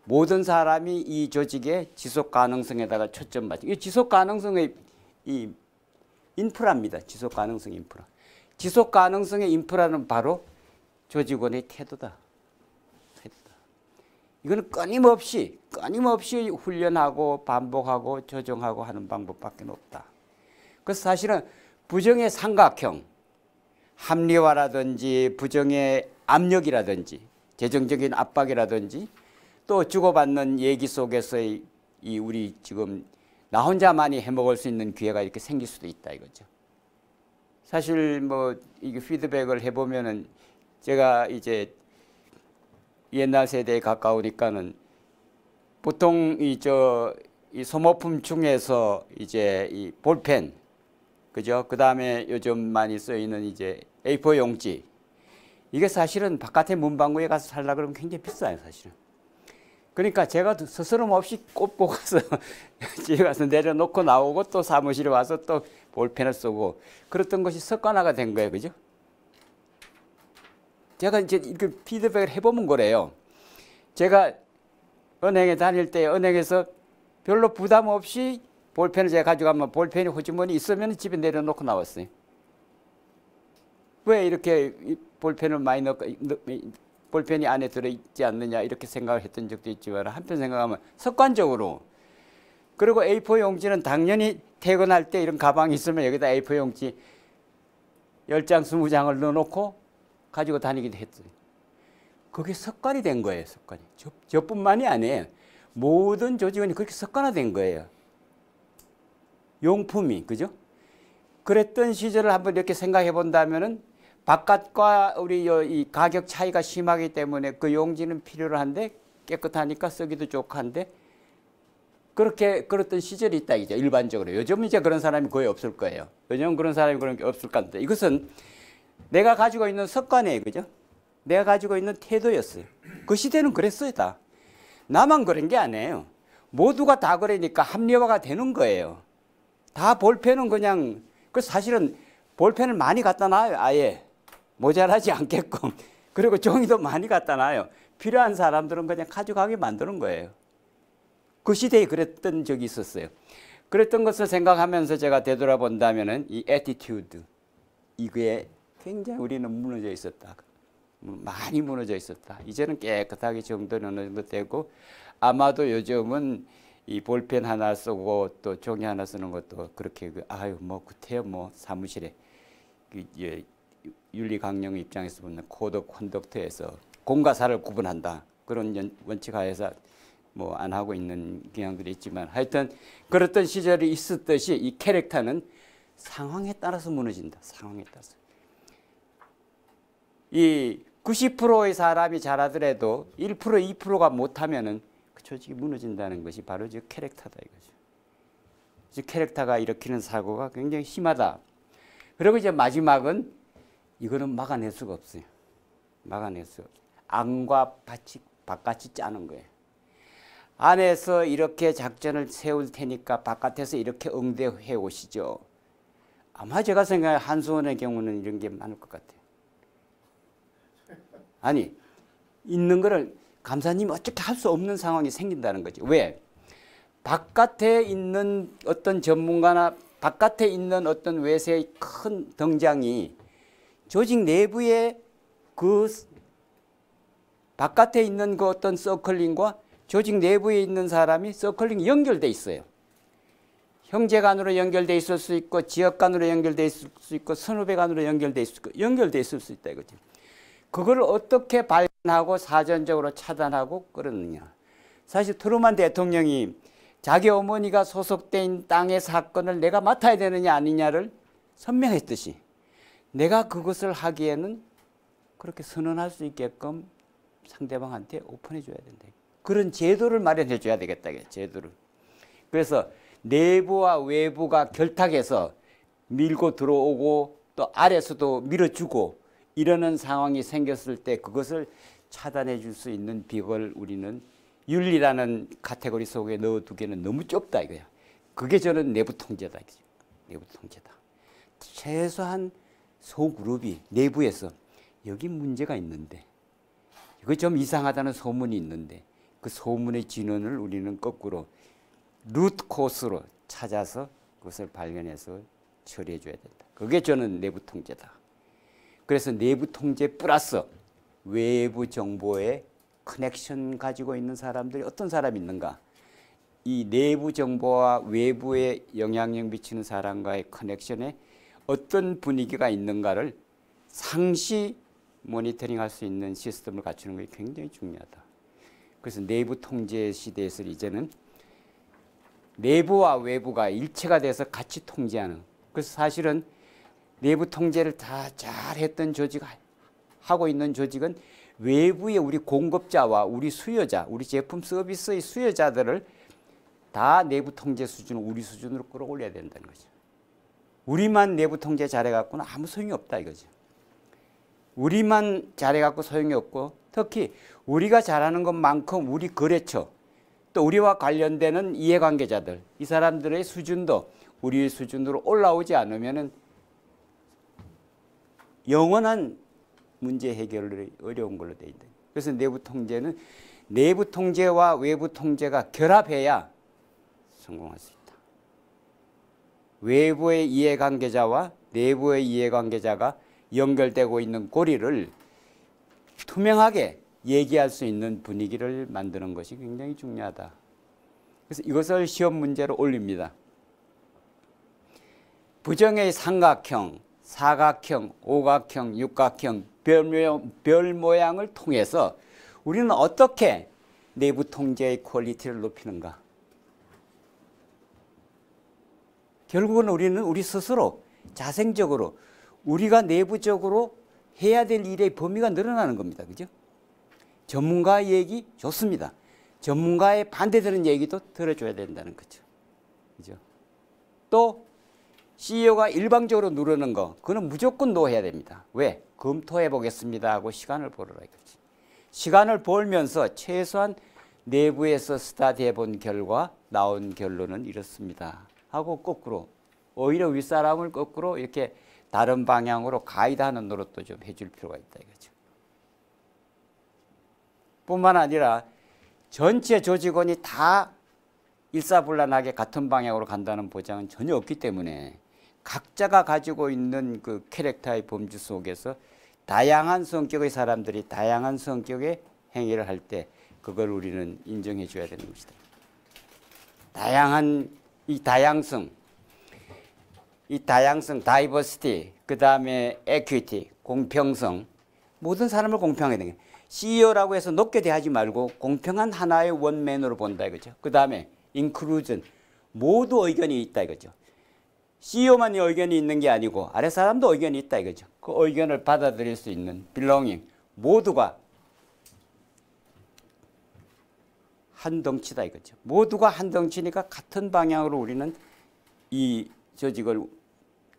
모든 사람이 이 조직의 지속 가능성에다가 초점 맞추고 이 지속 가능성의 이 인프라입니다. 지속 가능성 인프라. 지속 가능성의 인프라는 바로 조직원의 태도다. 이거는 끊임없이 훈련하고 반복하고 조정하고 하는 방법밖에 없다. 그래서 사실은 부정의 삼각형, 합리화라든지 부정의 압력이라든지 재정적인 압박이라든지 또 주고받는 얘기 속에서의 이 우리 지금 나 혼자만이 해먹을 수 있는 기회가 이렇게 생길 수도 있다 이거죠. 사실 뭐 이게 피드백을 해보면은 제가 이제 옛날 세대에 가까우니까는 보통 이 소모품 중에서 이제 이 볼펜, 그죠? 그 다음에 요즘 많이 쓰이는 이제 A4 용지. 이게 사실은 바깥에 문방구에 가서 살라 그러면 굉장히 비싸요, 사실은. 그러니까 제가 스스럼 없이 꼽고 가서 집에 가서 내려놓고 나오고 또 사무실에 와서 또 볼펜을 쓰고 그랬던 것이 습관화가 된 거예요, 그죠? 제가 이제 이렇게 피드백을 해보면 그래요. 제가 은행에 다닐 때 은행에서 별로 부담 없이 볼펜을 제가 가져가면 볼펜이 호주머니 있으면 집에 내려놓고 나왔어요. 왜 이렇게 볼펜을 많이 넣고 볼펜이 안에 들어있지 않느냐 이렇게 생각을 했던 적도 있지만 한편 생각하면 습관적으로. 그리고 A4 용지는 당연히 퇴근할 때 이런 가방이 있으면 여기다 A4 용지 10장, 20장을 넣어놓고 가지고 다니기도 했어요. 그게 습관이 된 거예요. 습관이. 저뿐만이 아니에요. 모든 조직원이 그렇게 습관화된 거예요. 용품이, 그죠? 그랬던 시절을 한번 이렇게 생각해 본다면은 바깥과 우리 이 가격 차이가 심하기 때문에 그 용지는 필요로 한데 깨끗하니까 쓰기도 좋고 한데 그렇게 그랬던 시절이 있다 이죠. 일반적으로. 요즘은 이제 그런 사람이 거의 없을 거예요. 요즘은 그런 사람이 그런 게 없을 것 같은데 이것은 내가 가지고 있는 습관이에요. 그죠? 내가 가지고 있는 태도였어요. 그 시대는 그랬어요. 다. 나만 그런 게 아니에요. 모두가 다 그러니까 합리화가 되는 거예요. 다 볼펜은 그냥, 그 사실은 볼펜을 많이 갖다 놔요. 아예. 모자라지 않게끔 그리고 종이도 많이 갖다 놔요. 필요한 사람들은 그냥 가져가게 만드는 거예요. 그 시대에 그랬던 적이 있었어요. 그랬던 것을 생각하면서 제가 되돌아본다면은 이 애티튜드 이거에 굉장히 우리는 무너져 있었다. 많이 무너져 있었다. 이제는 깨끗하게 정돈이 어느 정도 되고 아마도 요즘은 이 볼펜 하나 쓰고 또 종이 하나 쓰는 것도 그렇게 아유 뭐 구태여 뭐 사무실에 윤리강령 입장에서 보면 코드 콘덕트에서 공과 사를 구분한다. 그런 원칙 하에서 뭐 안 하고 있는 경향들이 있지만 하여튼 그랬던 시절이 있었듯이 이 캐릭터는 상황에 따라서 무너진다. 상황에 따라서. 이 90%의 사람이 잘하더라도 1% 2%가 못하면은 그 조직이 무너진다는 것이 바로 저 캐릭터다 이거죠. 저 캐릭터가 일으키는 사고가 굉장히 심하다. 그리고 이제 마지막은 이거는 막아낼 수가 없어요. 막아낼 수가 없어요. 안과 바깥이 짜는 거예요. 안에서 이렇게 작전을 세울 테니까 바깥에서 이렇게 응대해 오시죠. 아마 제가 생각해 한수원의 경우는 이런 게 많을 것 같아요. 아니 있는 거를 감사님이 어떻게 할 수 없는 상황이 생긴다는 거죠. 왜? 바깥에 있는 어떤 전문가나 바깥에 있는 어떤 외세의 큰 등장이 조직 내부의 그 바깥에 있는 그 어떤 서클링과 조직 내부에 있는 사람이 서클링이 연결돼 있어요. 형제 간으로 연결돼 있을 수 있고 지역 간으로 연결돼 있을 수 있고 선후배 간으로 연결돼 있을 수 있다 이거죠. 그걸 어떻게 발견하고 사전적으로 차단하고 끌었느냐. 사실 트루만 대통령이 자기 어머니가 소속된 땅의 사건을 내가 맡아야 되느냐 아니냐를 선명했듯이 내가 그것을 하기에는 그렇게 선언할 수 있게끔 상대방한테 오픈해 줘야 된다. 그런 제도를 마련해 줘야 되겠다. 제도를. 그래서 내부와 외부가 결탁해서 밀고 들어오고 또 아래서도 밀어주고 이러는 상황이 생겼을 때 그것을 차단해 줄 수 있는 비결을 우리는 윤리라는 카테고리 속에 넣어두기는 너무 좁다 이거야. 그게 저는 내부 통제다. 내부 통제다. 최소한 소그룹이 내부에서 여기 문제가 있는데 이거 좀 이상하다는 소문이 있는데 그 소문의 진원을 우리는 거꾸로 루트 코스로 찾아서 그것을 발견해서 처리해 줘야 된다. 그게 저는 내부 통제다. 그래서 내부 통제 플러스 외부 정보에 커넥션 가지고 있는 사람들이 어떤 사람이 있는가. 이 내부 정보와 외부에 영향력 미치는 사람과의 커넥션에 어떤 분위기가 있는가를 상시 모니터링할 수 있는 시스템을 갖추는 것이 굉장히 중요하다. 그래서 내부 통제 시대에서 이제는 내부와 외부가 일체가 돼서 같이 통제하는. 그래서 사실은 내부 통제를 다 잘했던 조직, 하고 있는 조직은 외부의 우리 공급자와 우리 수요자, 우리 제품 서비스의 수요자들을 다 내부 통제 수준을 우리 수준으로 끌어올려야 된다는 거죠. 우리만 내부 통제 잘해갖고는 아무 소용이 없다 이거죠. 우리만 잘해갖고 소용이 없고 특히 우리가 잘하는 것만큼 우리 거래처 또 우리와 관련되는 이해관계자들 이 사람들의 수준도 우리의 수준으로 올라오지 않으면은 영원한 문제 해결이 어려운 걸로 되어 있다. 그래서 내부 통제는 내부 통제와 외부 통제가 결합해야 성공할 수 있다. 외부의 이해관계자와 내부의 이해관계자가 연결되고 있는 고리를 투명하게 얘기할 수 있는 분위기를 만드는 것이 굉장히 중요하다. 그래서 이것을 시험 문제로 올립니다. 부정의 삼각형, 사각형, 오각형, 육각형, 별 모양을 통해서 우리는 어떻게 내부 통제의 퀄리티를 높이는가? 결국은 우리는 우리 스스로 자생적으로 우리가 내부적으로 해야 될 일의 범위가 늘어나는 겁니다. 그죠? 전문가 얘기 좋습니다. 전문가의 반대되는 얘기도 들어줘야 된다는 거죠. 그죠? 또 CEO가 일방적으로 누르는 거, 그거는 무조건 노해야 됩니다. 왜? 검토해 보겠습니다 하고 시간을 벌으라 이거지. 시간을 벌면서 최소한 내부에서 스타디해 본 결과 나온 결론은 이렇습니다 하고 거꾸로 오히려 윗사람을 거꾸로 이렇게 다른 방향으로 가이드하는 노릇도 좀 해줄 필요가 있다 이거죠. 뿐만 아니라 전체 조직원이 다 일사불란하게 같은 방향으로 간다는 보장은 전혀 없기 때문에 각자가 가지고 있는 그 캐릭터의 범주 속에서 다양한 성격의 사람들이 다양한 성격의 행위를 할 때 그걸 우리는 인정해 줘야 되는 것이다. 다양한 이 다양성, 다이버시티, 그 다음에 에퀴티, 공평성, 모든 사람을 공평하게 되는 거예요. CEO라고 해서 높게 대하지 말고 공평한 하나의 원맨으로 본다 이거죠. 그 다음에 인클루전, 모두 의견이 있다 이거죠. CEO만 의견이 있는 게 아니고 아래 사람도 의견이 있다 이거죠. 그 의견을 받아들일 수 있는 belonging, 모두가 한 덩치다 이거죠. 모두가 한 덩치니까 같은 방향으로 우리는 이 조직을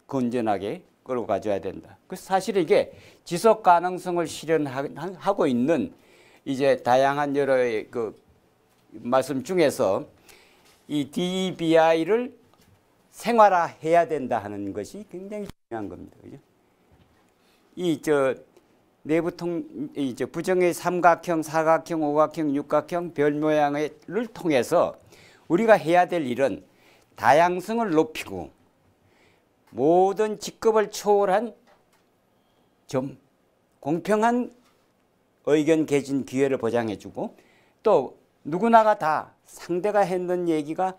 건전하게 끌고 가져야 된다. 그래서 사실 이게 지속 가능성을 실현하고 있는 이제 다양한 여러 그 말씀 중에서 이 DEBI를 생활화해야 된다 하는 것이 굉장히 중요한 겁니다. 그죠? 부정의 삼각형, 사각형, 오각형, 육각형, 별 모양을 통해서 우리가 해야 될 일은 다양성을 높이고 모든 직급을 초월한 좀 공평한 의견 개진 기회를 보장해주고 또 누구나가 다 상대가 했는 얘기가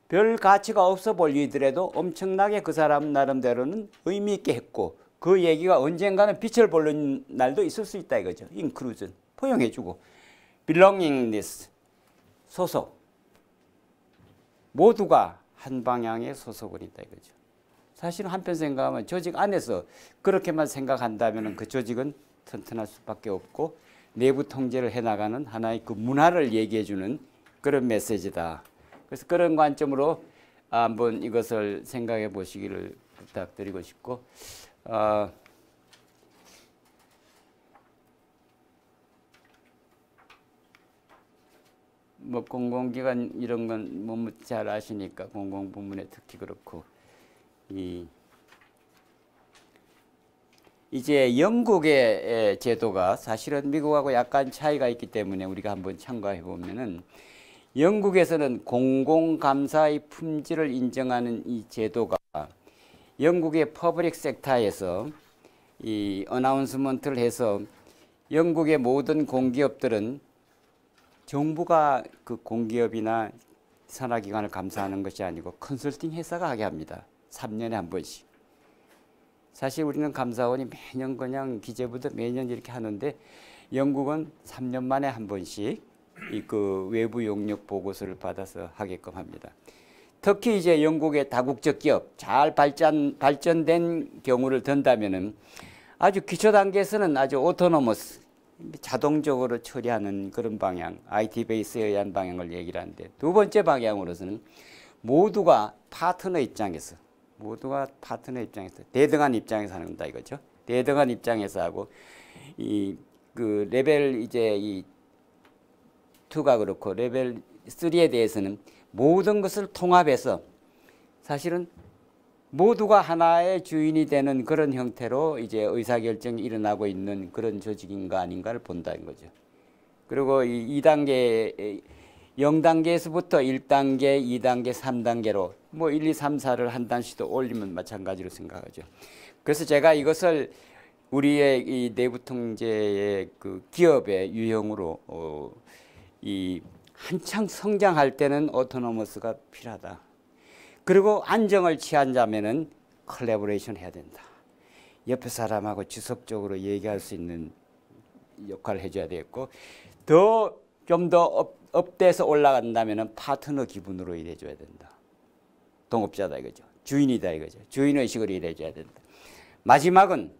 별 가치가 없어 보이더라도 엄청나게 그 사람 나름대로는 의미 있게 했고 그 얘기가 언젠가는 빛을 보는 날도 있을 수 있다 이거죠. 인클루전, 포용해주고 belongingness, 소속, 모두가 한 방향에 소속을 있다 이거죠. 사실은 한편 생각하면 조직 안에서 그렇게만 생각한다면 그 조직은 튼튼할 수밖에 없고 내부 통제를 해나가는 하나의 그 문화를 얘기해주는 그런 메시지다. 그래서 그런 관점으로 한번 이것을 생각해 보시기를 부탁드리고 싶고 뭐 공공기관 이런 건 뭐 잘 아시니까 공공부문에 특히 그렇고 이제 영국의 제도가 사실은 미국하고 약간 차이가 있기 때문에 우리가 한번 참고해 보면은 영국에서는 공공감사의 품질을 인정하는 이 제도가 영국의 퍼블릭 섹터에서 이 어나운스먼트를 해서 영국의 모든 공기업들은 정부가 그 공기업이나 산하기관을 감사하는 것이 아니고 컨설팅 회사가 하게 합니다. 3년에 한 번씩. 사실 우리는 감사원이 매년 그냥 기재부도 매년 이렇게 하는데 영국은 3년 만에 한 번씩 그 외부 용역 보고서를 받아서 하게끔 합니다. 특히 이제 영국의 다국적 기업 잘 발전된 경우를 든다면은 아주 기초 단계에서는 아주 오토노머스 자동적으로 처리하는 그런 방향, IT 베이스에 의한 방향을 얘기를 하는데 두 번째 방향으로서는 모두가 파트너 입장에서 대등한 입장에서 하는 거다 이거죠. 대등한 입장에서 하고 그 레벨 이제 2가 그렇고 레벨 3에 대해서는 모든 것을 통합해서 사실은 모두가 하나의 주인이 되는 그런 형태로 이제 의사결정이 일어나고 있는 그런 조직인가 아닌가를 본다는 거죠. 그리고 이 2단계, 0단계에서부터 1단계, 2단계, 3단계로 뭐 1, 2, 3, 4를 한 단씩도 올리면 마찬가지로 생각하죠. 그래서 제가 이것을 우리의 이 내부 통제의 그 기업의 유형으로 이 한창 성장할 때는 오토노머스가 필요하다. 그리고 안정을 취한다면은 컬래버레이션 해야 된다. 옆에 사람하고 지속적으로 얘기할 수 있는 역할을 해줘야 되겠고 좀 더 업돼서 올라간다면은 파트너 기분으로 일해줘야 된다. 동업자다 이거죠. 주인이다 이거죠. 주인의식으로 일해줘야 된다. 마지막은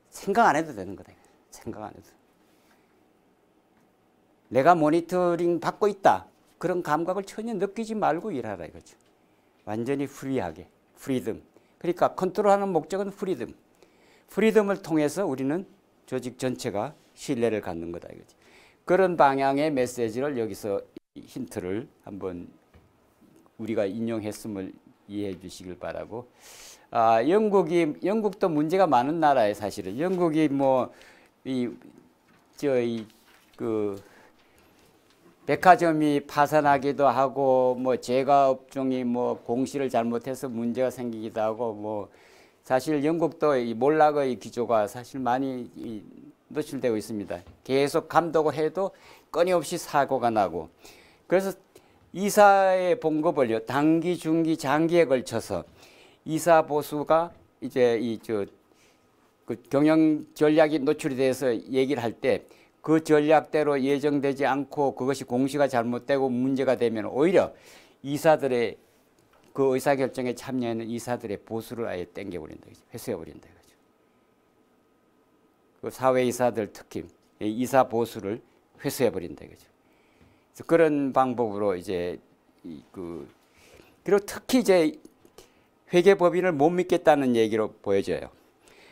생각 안 해도 되는 거다. 생각 안 해도. 내가 모니터링 받고 있다. 그런 감각을 전혀 느끼지 말고 일하라 이거죠. 완전히 프리하게, 프리덤. 그러니까 컨트롤하는 목적은 프리덤. 프리덤을 통해서 우리는 조직 전체가 신뢰를 갖는 거다 이거죠. 그런 방향의 메시지를 여기서 힌트를 한번 우리가 인용했음을 이해해 주시길 바라고 영국도 문제가 많은 나라예요, 사실은. 영국이 뭐, 백화점이 파산하기도 하고, 뭐, 제과 업종이 뭐, 공시를 잘못해서 문제가 생기기도 하고, 뭐, 사실 영국도 이 몰락의 기조가 사실 많이 노출되고 있습니다. 계속 감독을 해도 끊임없이 사고가 나고. 그래서 이사의 봉급을요, 단기, 중기, 장기에 걸쳐서 이사 보수가 이제 그 경영 전략이 노출이 돼서 얘기를 할 때 그 전략대로 예정되지 않고 그것이 공시가 잘못되고 문제가 되면 오히려 이사들의 그 의사결정에 참여하는 이사들의 보수를 아예 땡겨버린다. 회수해버린다. 그 사회이사들 특히 이사 보수를 회수해버린다. 그래서 그런 방법으로 이제 그리고 특히 이제 회계법인을 못 믿겠다는 얘기로 보여져요.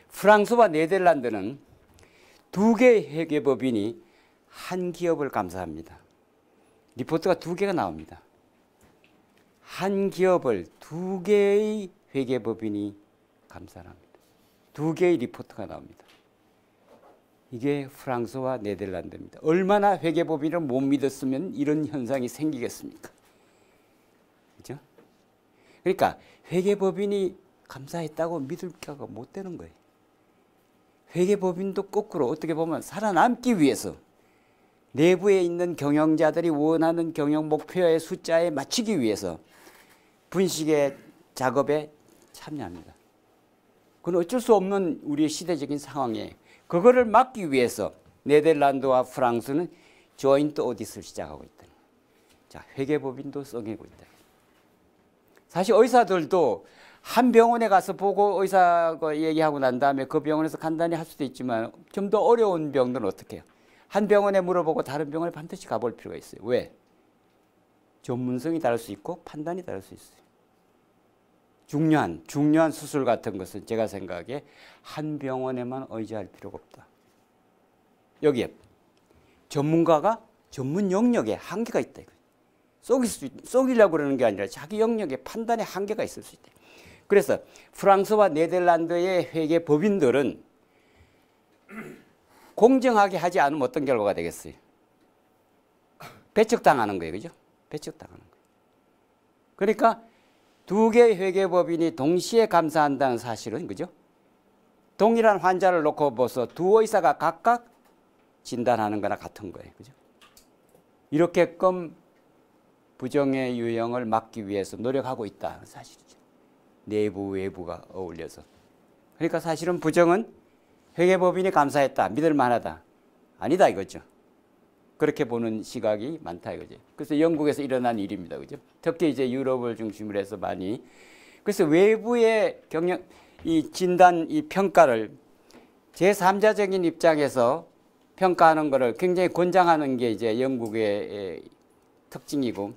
프랑스와 네덜란드는 두 개의 회계법인이 한 기업을 감사합니다. 리포트가 두 개가 나옵니다. 한 기업을 두 개의 회계법인이 감사를 합니다. 두 개의 리포트가 나옵니다. 이게 프랑스와 네덜란드입니다. 얼마나 회계법인을 못 믿었으면 이런 현상이 생기겠습니까? 그죠? 그러니까 회계법인이 감사했다고 믿을 격가 못 되는 거예요. 회계법인도 거꾸로 어떻게 보면 살아남기 위해서 내부에 있는 경영자들이 원하는 경영 목표의 숫자에 맞추기 위해서 분식의 작업에 참여합니다. 그건 어쩔 수 없는 우리의 시대적인 상황에 그거를 막기 위해서 네덜란드와 프랑스는 조인트 오디트를 시작하고 있다. 자, 회계법인도 썩이고 있다. 사실 의사들도 한 병원에 가서 보고 의사가 얘기하고 난 다음에 그 병원에서 간단히 할 수도 있지만 좀 더 어려운 병들은 어떻게 해요? 한 병원에 물어보고 다른 병원에 반드시 가볼 필요가 있어요. 왜? 전문성이 다를 수 있고 판단이 다를 수 있어요. 중요한 수술 같은 것은 제가 생각에 한 병원에만 의지할 필요가 없다. 여기에 전문가가 전문 영역에 한계가 있다. 속이려고 그러는 게 아니라 자기 영역에 판단에 한계가 있을 수 있다. 그래서 프랑스와 네덜란드의 회계법인들은 공정하게 하지 않으면 어떤 결과가 되겠어요? 배척당하는 거예요. 그죠? 배척당하는 거예요. 그러니까 두 개의 회계법인이 동시에 감사한다는 사실은, 그죠? 동일한 환자를 놓고 봐서 두 의사가 각각 진단하는 거나 같은 거예요. 그죠? 이렇게끔 부정의 유형을 막기 위해서 노력하고 있다는 사실이죠. 내부, 외부가 어울려서. 그러니까 사실은 부정은 회계법인이 감사했다, 믿을 만하다. 아니다 이거죠. 그렇게 보는 시각이 많다 이거죠. 그래서 영국에서 일어난 일입니다. 그죠? 특히 이제 유럽을 중심으로 해서 많이. 그래서 외부의 이 진단, 이 평가를 제3자적인 입장에서 평가하는 것을 굉장히 권장하는 게 이제 영국의 특징이고,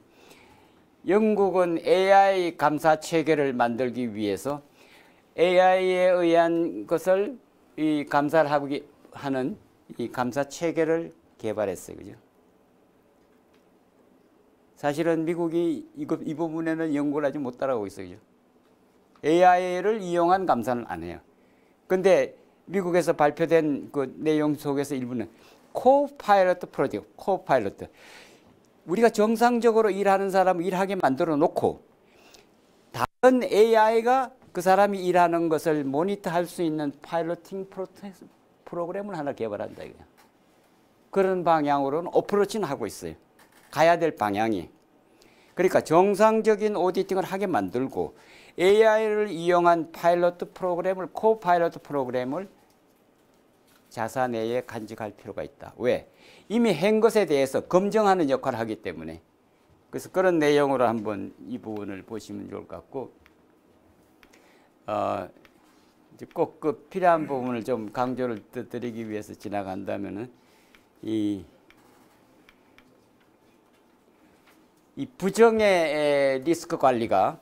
영국은 AI 감사 체계를 만들기 위해서 AI에 의한 것을 이 감사를 하는 이 감사 체계를 개발했어요. 그죠? 사실은 미국이 이 부분에는 연구를 아직 못 따라가고 있어요. 그죠? AI를 이용한 감사는 안 해요. 근데 미국에서 발표된 그 내용 속에서 일부는 코파일럿 프로젝트, 코파일럿. 우리가 정상적으로 일하는 사람을 일하게 만들어 놓고 다른 AI가 그 사람이 일하는 것을 모니터할 수 있는 파일로팅 프로그램을 하나 개발한다. 이거야. 그런 방향으로는 어프로치는 하고 있어요. 가야 될 방향이. 그러니까 정상적인 오디팅을 하게 만들고 AI를 이용한 파일럿 프로그램을, 코파일럿 프로그램을 자사 내에 간직할 필요가 있다. 왜? 이미 한 것에 대해서 검증하는 역할을 하기 때문에. 그래서 그런 내용으로 한번 이 부분을 보시면 좋을 것 같고, 이제 꼭 그 필요한 부분을 좀 강조를 드리기 위해서 지나간다면은 이 부정의 리스크 관리가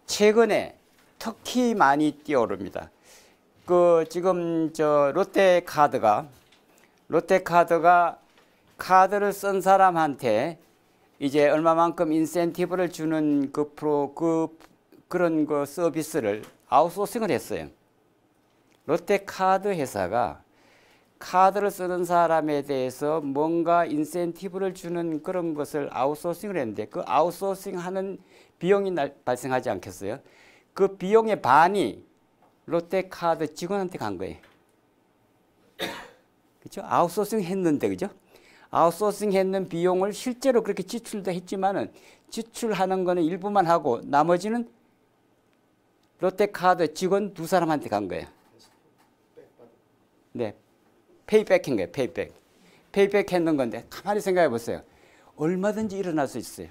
최근에 특히 많이 뛰어오릅니다. 지금 롯데카드가 카드를 쓴 사람한테 이제 얼마만큼 인센티브를 주는 그 그런 그 서비스를 아웃소싱을 했어요. 롯데카드 회사가 카드를 쓰는 사람에 대해서 뭔가 인센티브를 주는 그런 것을 아웃소싱을 했는데 그 아웃소싱하는 비용이 발생하지 않겠어요? 그 비용의 반이 롯데카드 직원한테 간 거예요. 그렇죠? 아웃소싱 했는데, 그죠? 아웃소싱 했는 비용을 실제로 그렇게 지출도 했지만은 지출하는 거는 일부만 하고 나머지는 롯데카드 직원 두 사람한테 간 거예요. 네. 페이백 한 거예요. 페이백. 페이백 했는 건데 가만히 생각해 보세요. 얼마든지 일어날 수 있어요.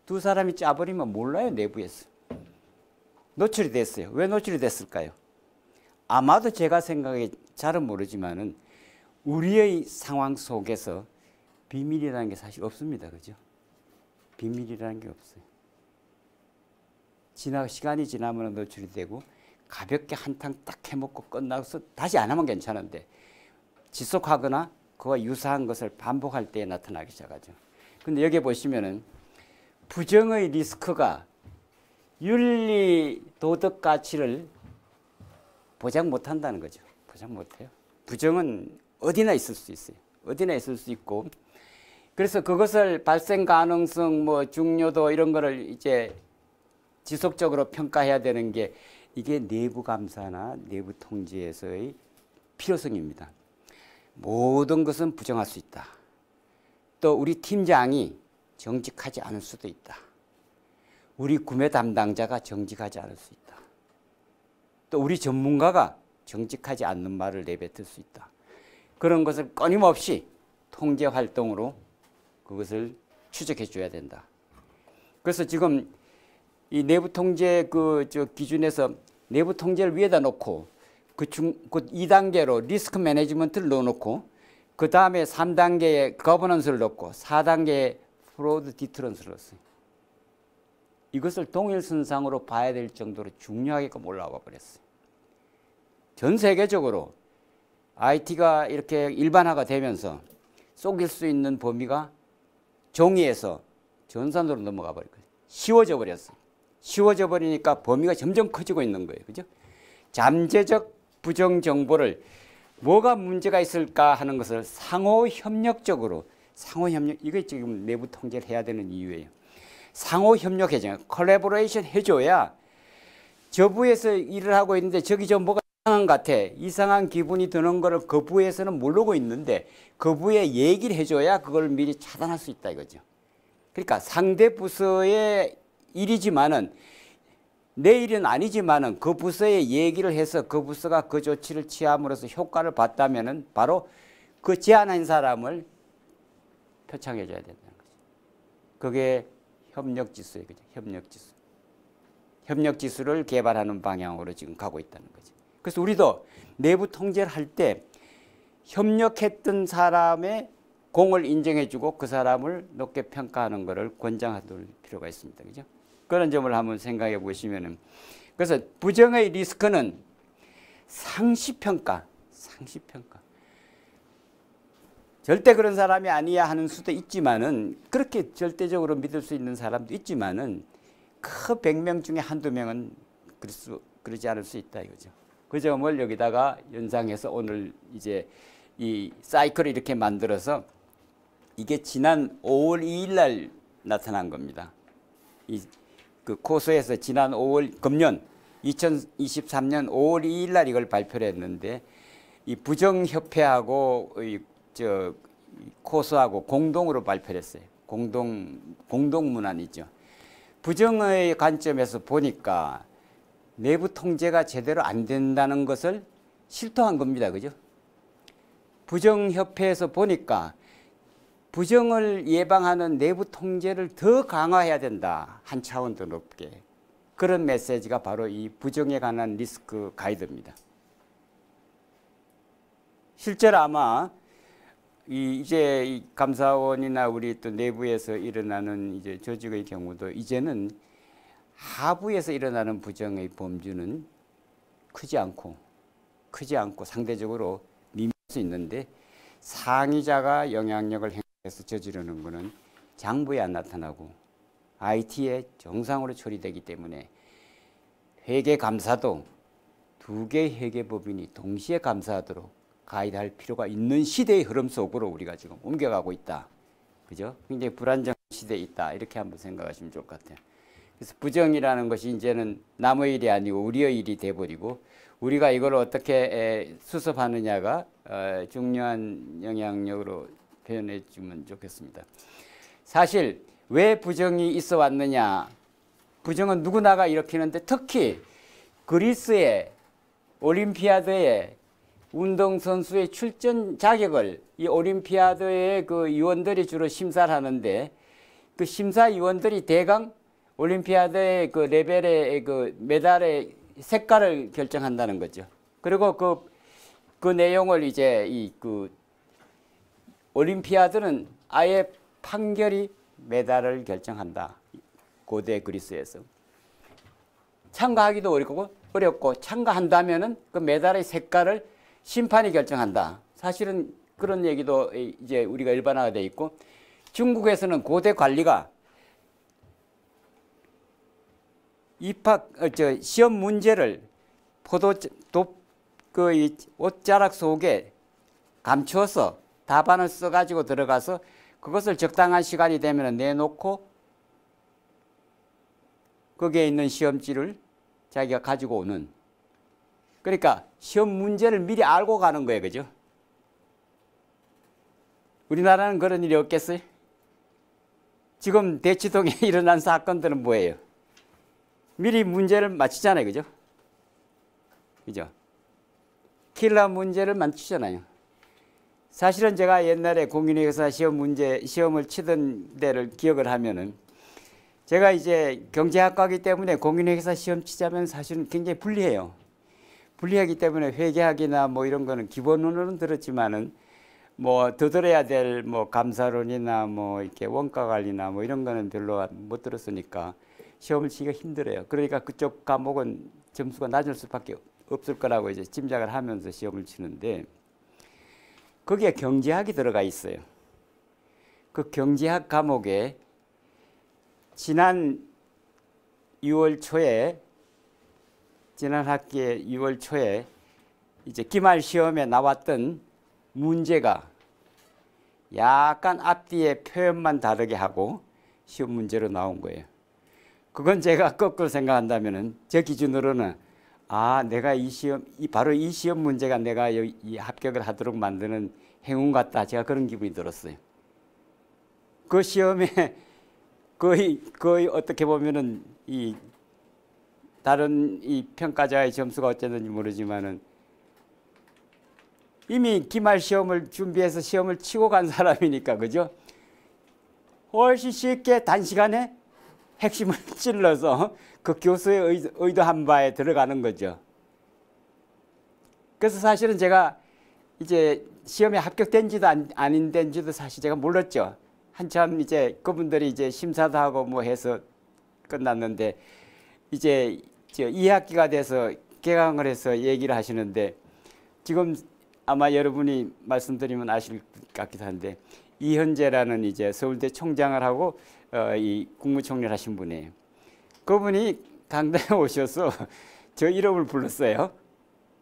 두 사람이 짜버리면 몰라요. 내부에서. 노출이 됐어요. 왜 노출이 됐을까요? 아마도 제가 생각에 잘은 모르지만은 우리의 상황 속에서 비밀이라는 게 사실 없습니다. 그죠? 비밀이라는 게 없어요. 시간이 지나면 노출이 되고 가볍게 한탕 딱 해먹고 끝나서 다시 안 하면 괜찮은데 지속하거나 그와 유사한 것을 반복할 때 나타나기 시작하죠. 근데 여기 보시면은 부정의 리스크가 윤리 도덕 가치를 보장 못한다는 거죠. 보장 못해요. 부정은 어디나 있을 수 있어요. 어디나 있을 수 있고 그래서 그것을 발생 가능성 뭐 중요도 이런 거를 이제 지속적으로 평가해야 되는 게 이게 내부 감사나 내부 통제에서의 필요성입니다. 모든 것은 부정할 수 있다. 또 우리 팀장이 정직하지 않을 수도 있다. 우리 구매 담당자가 정직하지 않을 수 있다. 또 우리 전문가가 정직하지 않는 말을 내뱉을 수 있다. 그런 것을 끊임없이 통제 활동으로 그것을 추적해 줘야 된다. 그래서 지금 이 내부 통제 기준에서 내부 통제를 위에다 놓고 그 2단계로 리스크 매니지먼트를 넣어놓고 그 다음에 3단계에 거버넌스를 넣고 4단계에 프로드 디터런스를 넣었어요. 이것을 동일선상으로 봐야 될 정도로 중요하게끔 올라와 버렸어요. 전 세계적으로 IT가 이렇게 일반화가 되면서 속일 수 있는 범위가 종이에서 전산으로 넘어가 버린 거예요. 쉬워져 버렸어요. 쉬워져 버리니까 범위가 점점 커지고 있는 거예요. 그죠? 잠재적 부정 정보를 뭐가 문제가 있을까 하는 것을 상호협력적으로 이게 지금 내부 통제를 해야 되는 이유예요. 상호협력해줘야 콜라보레이션 해줘야 저 부에서 일을 하고 있는데 저기 좀 뭐가 이상한 것 같아. 이상한 기분이 드는 거를 그 부에서는 모르고 있는데 그 부에 얘기를 해줘야 그걸 미리 차단할 수 있다 이거죠. 그러니까 상대 부서의 일이지만은 내 일은 아니지만은 그 부서에 얘기를 해서 그 부서가 그 조치를 취함으로써 효과를 봤다면은 바로 그 제안한 사람을 표창해 줘야 된다는 거죠. 그게 협력지수예요. 그죠? 협력지수. 협력지수를 개발하는 방향으로 지금 가고 있다는 거죠. 그래서 우리도 내부 통제를 할 때 협력했던 사람의 공을 인정해 주고 그 사람을 높게 평가하는 것을 권장할 필요가 있습니다. 그죠? 그런 점을 한번 생각해 보시면은 그래서 부정의 리스크는 상시평가. 절대 그런 사람이 아니야 하는 수도 있지만은 그렇게 절대적으로 믿을 수 있는 사람도 있지만은 그 100명 중에 한두 명은 그러지 않을 수 있다 이거죠. 그 점을 여기다가 연상해서 오늘 이제 이 사이클을 이렇게 만들어서 이게 지난 5월 2일 날 나타난 겁니다. 그 코스에서 지난 5월 금년 2023년 5월 2일 날 이걸 발표를 했는데 이 부정협회하고 코스하고 공동으로 발표를 했어요. 공동문안이죠. 부정의 관점에서 보니까 내부 통제가 제대로 안 된다는 것을 실토한 겁니다. 그죠? 부정협회에서 보니까 부정을 예방하는 내부 통제를 더 강화해야 된다. 한 차원 더 높게. 그런 메시지가 바로 이 부정에 관한 리스크 가이드입니다. 실제로 아마 이제 이 감사원이나 우리 또 내부에서 일어나는 이제 조직의 경우도 이제는 하부에서 일어나는 부정의 범주는 크지 않고 상대적으로 미미할 수 있는데 상위자가 영향력을 행사해서 저지르는 것은 장부에 안 나타나고 IT에 정상으로 처리되기 때문에 회계 감사도 두 개의 회계법인이 동시에 감사하도록 가이드할 필요가 있는 시대의 흐름 속으로 우리가 지금 옮겨가고 있다. 그죠? 굉장히 불안정한 시대에 있다. 이렇게 한번 생각하시면 좋을 것 같아요. 그래서 부정이라는 것이 이제는 남의 일이 아니고 우리의 일이 돼버리고 우리가 이걸 어떻게 수습하느냐가 중요한 영향력으로 표현해 주면 좋겠습니다. 사실 왜 부정이 있어 왔느냐. 부정은 누구나가 일으키는데 특히 그리스의 올림피아드에 운동선수의 출전 자격을 이 올림피아드의 그 위원들이 주로 심사를 하는데 그 심사위원들이 대강 올림피아드의 그 레벨의 그 메달의 색깔을 결정한다는 거죠. 그리고 그 내용을 이제 그 올림피아드는 아예 판결이 메달을 결정한다. 고대 그리스에서. 참가하기도 어렵고 참가한다면은 그 메달의 색깔을 심판이 결정한다. 사실은 그런 얘기도 이제 우리가 일반화가 돼 있고 중국에서는 고대 관리가 시험 문제를 옷자락 속에 감추어서 답안을 써가지고 들어가서 그것을 적당한 시간이 되면 내놓고 거기에 있는 시험지를 자기가 가지고 오는. 그러니까 시험 문제를 미리 알고 가는 거예요. 그죠? 우리나라는 그런 일이 없겠어요? 지금 대치동에 일어난 사건들은 뭐예요? 미리 문제를 맞추잖아요. 그죠? 그죠? 킬러 문제를 맞추잖아요. 사실은 제가 옛날에 공인회계사 시험을 치던 데를 기억을 하면은 제가 이제 경제학과이기 때문에 공인회계사 시험 치자면 사실은 굉장히 불리해요. 불리하기 때문에 회계학이나 뭐 이런 거는 기본으로는 들었지만은 뭐 더 들어야 될 뭐 감사론이나 뭐 이렇게 원가 관리나 뭐 이런 거는 별로 못 들었으니까 시험을 치기가 힘들어요. 그러니까 그쪽 과목은 점수가 낮을 수밖에 없을 거라고 이제 짐작을 하면서 시험을 치는데 거기에 경제학이 들어가 있어요. 그 경제학 과목에 지난 학기에 6월 초에 이제 기말 시험에 나왔던 문제가 약간 앞뒤에 표현만 다르게 하고 시험 문제로 나온 거예요. 그건 제가 거꾸로 생각한다면은 제 기준으로는 내가 바로 이 시험 문제가 내가 이 합격을 하도록 만드는 행운 같다. 제가 그런 기분이 들었어요. 그 시험에 거의 어떻게 보면은 다른 평가자의 점수가 어쨌는지 모르지만은 이미 기말 시험을 준비해서 시험을 치고 간 사람이니까, 그죠? 훨씬 쉽게 단시간에 핵심을 찔러서 그 교수의 의도한 바에 들어가는 거죠. 그래서 사실은 제가 이제 시험에 합격된지도 아닌된지도 사실 제가 몰랐죠. 한참 이제 그분들이 이제 심사도 하고 뭐 해서 끝났는데 이제 2학기가 돼서 개강을 해서 얘기를 하시는데 지금 아마 여러분이 말씀드리면 아실 것 같기도 한데 이현재라는 이제 서울대 총장을 하고 이 국무총리를 하신 분이에요. 그분이 강단에 오셔서 저 이름을 불렀어요.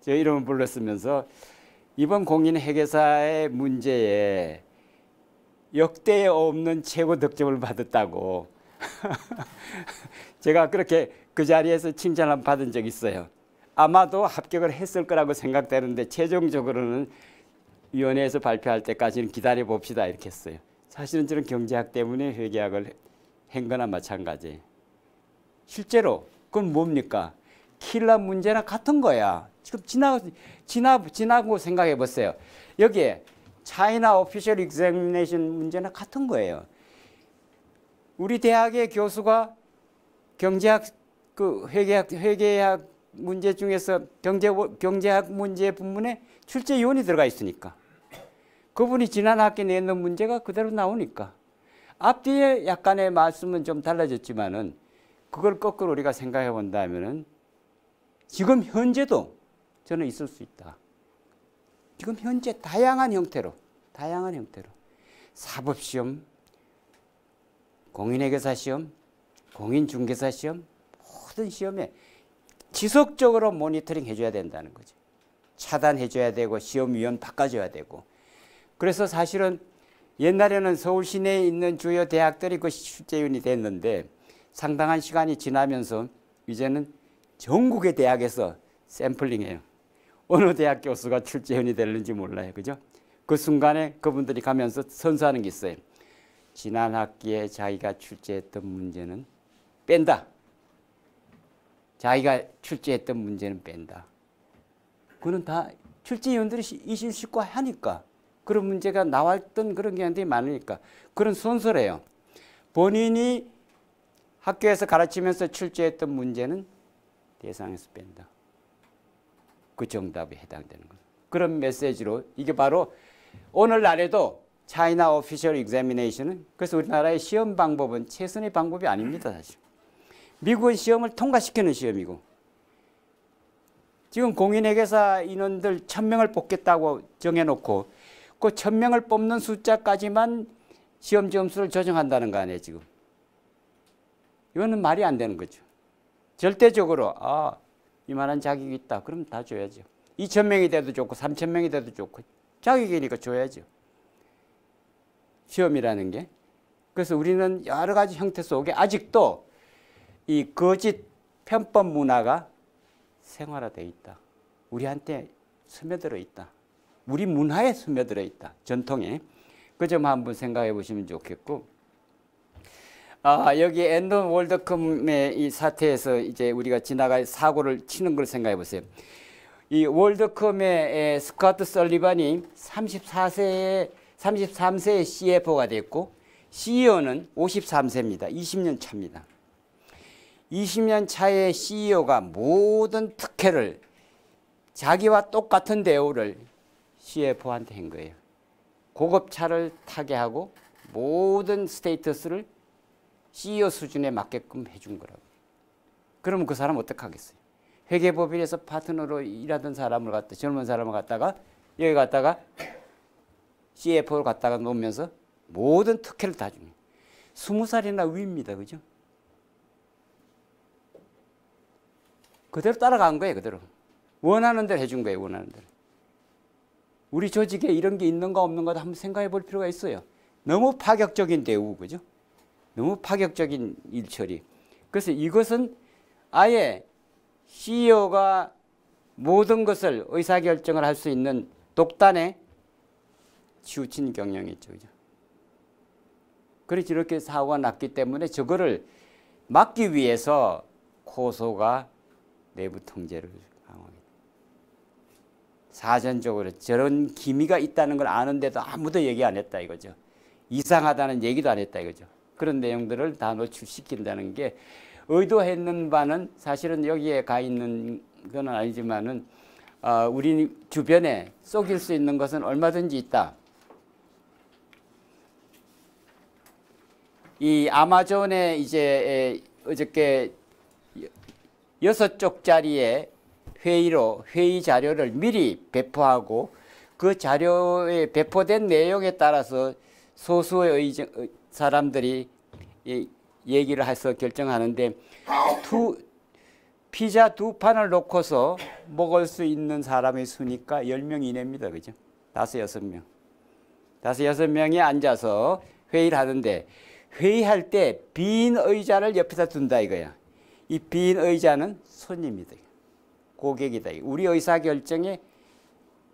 저 이름을 불렀으면서 이번 공인회계사의 문제에 역대에 없는 최고 득점을 받았다고 제가 그렇게 그 자리에서 칭찬을 받은 적이 있어요. 아마도 합격을 했을 거라고 생각되는데 최종적으로는 위원회에서 발표할 때까지는 기다려 봅시다 이렇게 했어요. 사실은 저는 경제학 때문에 회계학을 한 거나 마찬가지예요. 실제로 그건 뭡니까? 킬러 문제나 같은 거야. 지금 지나고 생각해 보세요. 여기에 차이나 오피셜 익자미네이션 문제나 같은 거예요. 우리 대학의 교수가 경제학 회계학 문제 중에서 경제학 문제 부문에 출제위원이 들어가 있으니까 그분이 지난 학기 내는 문제가 그대로 나오니까 앞뒤에 약간의 말씀은 좀 달라졌지만은 그걸 거꾸로 우리가 생각해 본다면은 지금 현재도 저는 있을 수 있다. 지금 현재 다양한 형태로 사법시험, 공인회계사 시험, 공인중개사 시험 모든 시험에 지속적으로 모니터링 해줘야 된다는 거죠. 차단해줘야 되고 시험위원 바꿔줘야 되고. 그래서 사실은 옛날에는 서울 시내에 있는 주요 대학들이 그 출제위원이 됐는데 상당한 시간이 지나면서 이제는 전국의 대학에서 샘플링해요. 어느 대학 교수가 출제위원이 되는지 몰라요. 그죠? 그 순간에 그분들이 가면서 선서하는 게 있어요. 지난 학기에 자기가 출제했던 문제는 뺀다. 자기가 출제했던 문제는 뺀다. 그거는 다 출제위원들이 이실 싣고 하니까. 그런 문제가 나왔던 그런 경향들이 많으니까. 그런 순서래요. 본인이 학교에서 가르치면서 출제했던 문제는 대상에서 뺀다. 그 정답에 해당되는 거예요. 그런 메시지로 이게 바로 오늘날에도 차이나 오피셜 examination은 그래서 우리나라의 시험 방법은 최선의 방법이 아닙니다. 사실. 미국은 시험을 통과시키는 시험이고 지금 공인회계사 인원들 1000명을 뽑겠다고 정해놓고 그 1000명을 뽑는 숫자까지만 시험 점수를 조정한다는 거 아니에요 지금. 이거는 말이 안 되는 거죠. 절대적으로 이만한 자격이 있다. 그럼 다 줘야죠. 2000명이 돼도 좋고 3000명이 돼도 좋고 자격이니까 줘야죠. 시험이라는 게. 그래서 우리는 여러 가지 형태 속에 아직도 이 거짓 편법 문화가 생활화되어 있다. 우리한테 스며들어 있다. 우리 문화에 스며들어 있다. 전통에. 그 점 한번 생각해 보시면 좋겠고. 여기 앤던 월드컵의 이 사태에서 이제 우리가 지나갈 사고를 치는 걸 생각해 보세요. 이 월드컵의 스코트 설리반이 33세에 CFO가 됐고 CEO는 53세입니다. 20년 차입니다. 20년 차의 CEO가 모든 특혜를 자기와 똑같은 대우를 CFO한테 한 거예요. 고급차를 타게 하고 모든 스테이터스를 CEO 수준에 맞게끔 해준 거라고. 그러면 그 사람 어떻게 하겠어요? 회계법인에서 파트너로 일하던 사람을 갖다 젊은 사람을 갖다가 여기 갖다가 CFO를 갖다가 놓으면서 모든 특혜를 다 주는 20살이나 위입니다. 그죠? 그대로 따라간 거예요. 그대로. 원하는 대로 해준 거예요. 원하는 대로. 우리 조직에 이런 게 있는가 없는가 한번 생각해 볼 필요가 있어요. 너무 파격적인 대우. 그죠? 너무 파격적인 일처리. 그래서 이것은 아예 CEO가 모든 것을 의사결정을 할 수 있는 독단에 치우친 경영이죠. 그죠? 그래서 이렇게 사고가 났기 때문에 저거를 막기 위해서 고소가 내부 통제를 강화하게. 사전적으로 저런 기미가 있다는 걸 아는데도 아무도 얘기 안 했다 이거죠. 이상하다는 얘기도 안 했다 이거죠. 그런 내용들을 다 노출시킨다는 게 의도했는 바는 사실은 여기에 가 있는 건 아니지만은 우리 주변에 속일 수 있는 것은 얼마든지 있다. 이 아마존에 이제 어저께 6쪽짜리의 회의 자료를 미리 배포하고 그 자료에 배포된 내용에 따라서 소수의 사람들이 얘기를 해서 결정하는데 피자 2판을 놓고서 먹을 수 있는 사람의 수니까 10명 이내입니다. 그죠? 5, 6명. 5, 6명이 앉아서 회의를 하는데 회의할 때 빈 의자를 옆에다 둔다 이거야. 이 빈 의자는 손님이다. 고객이다. 우리 의사결정에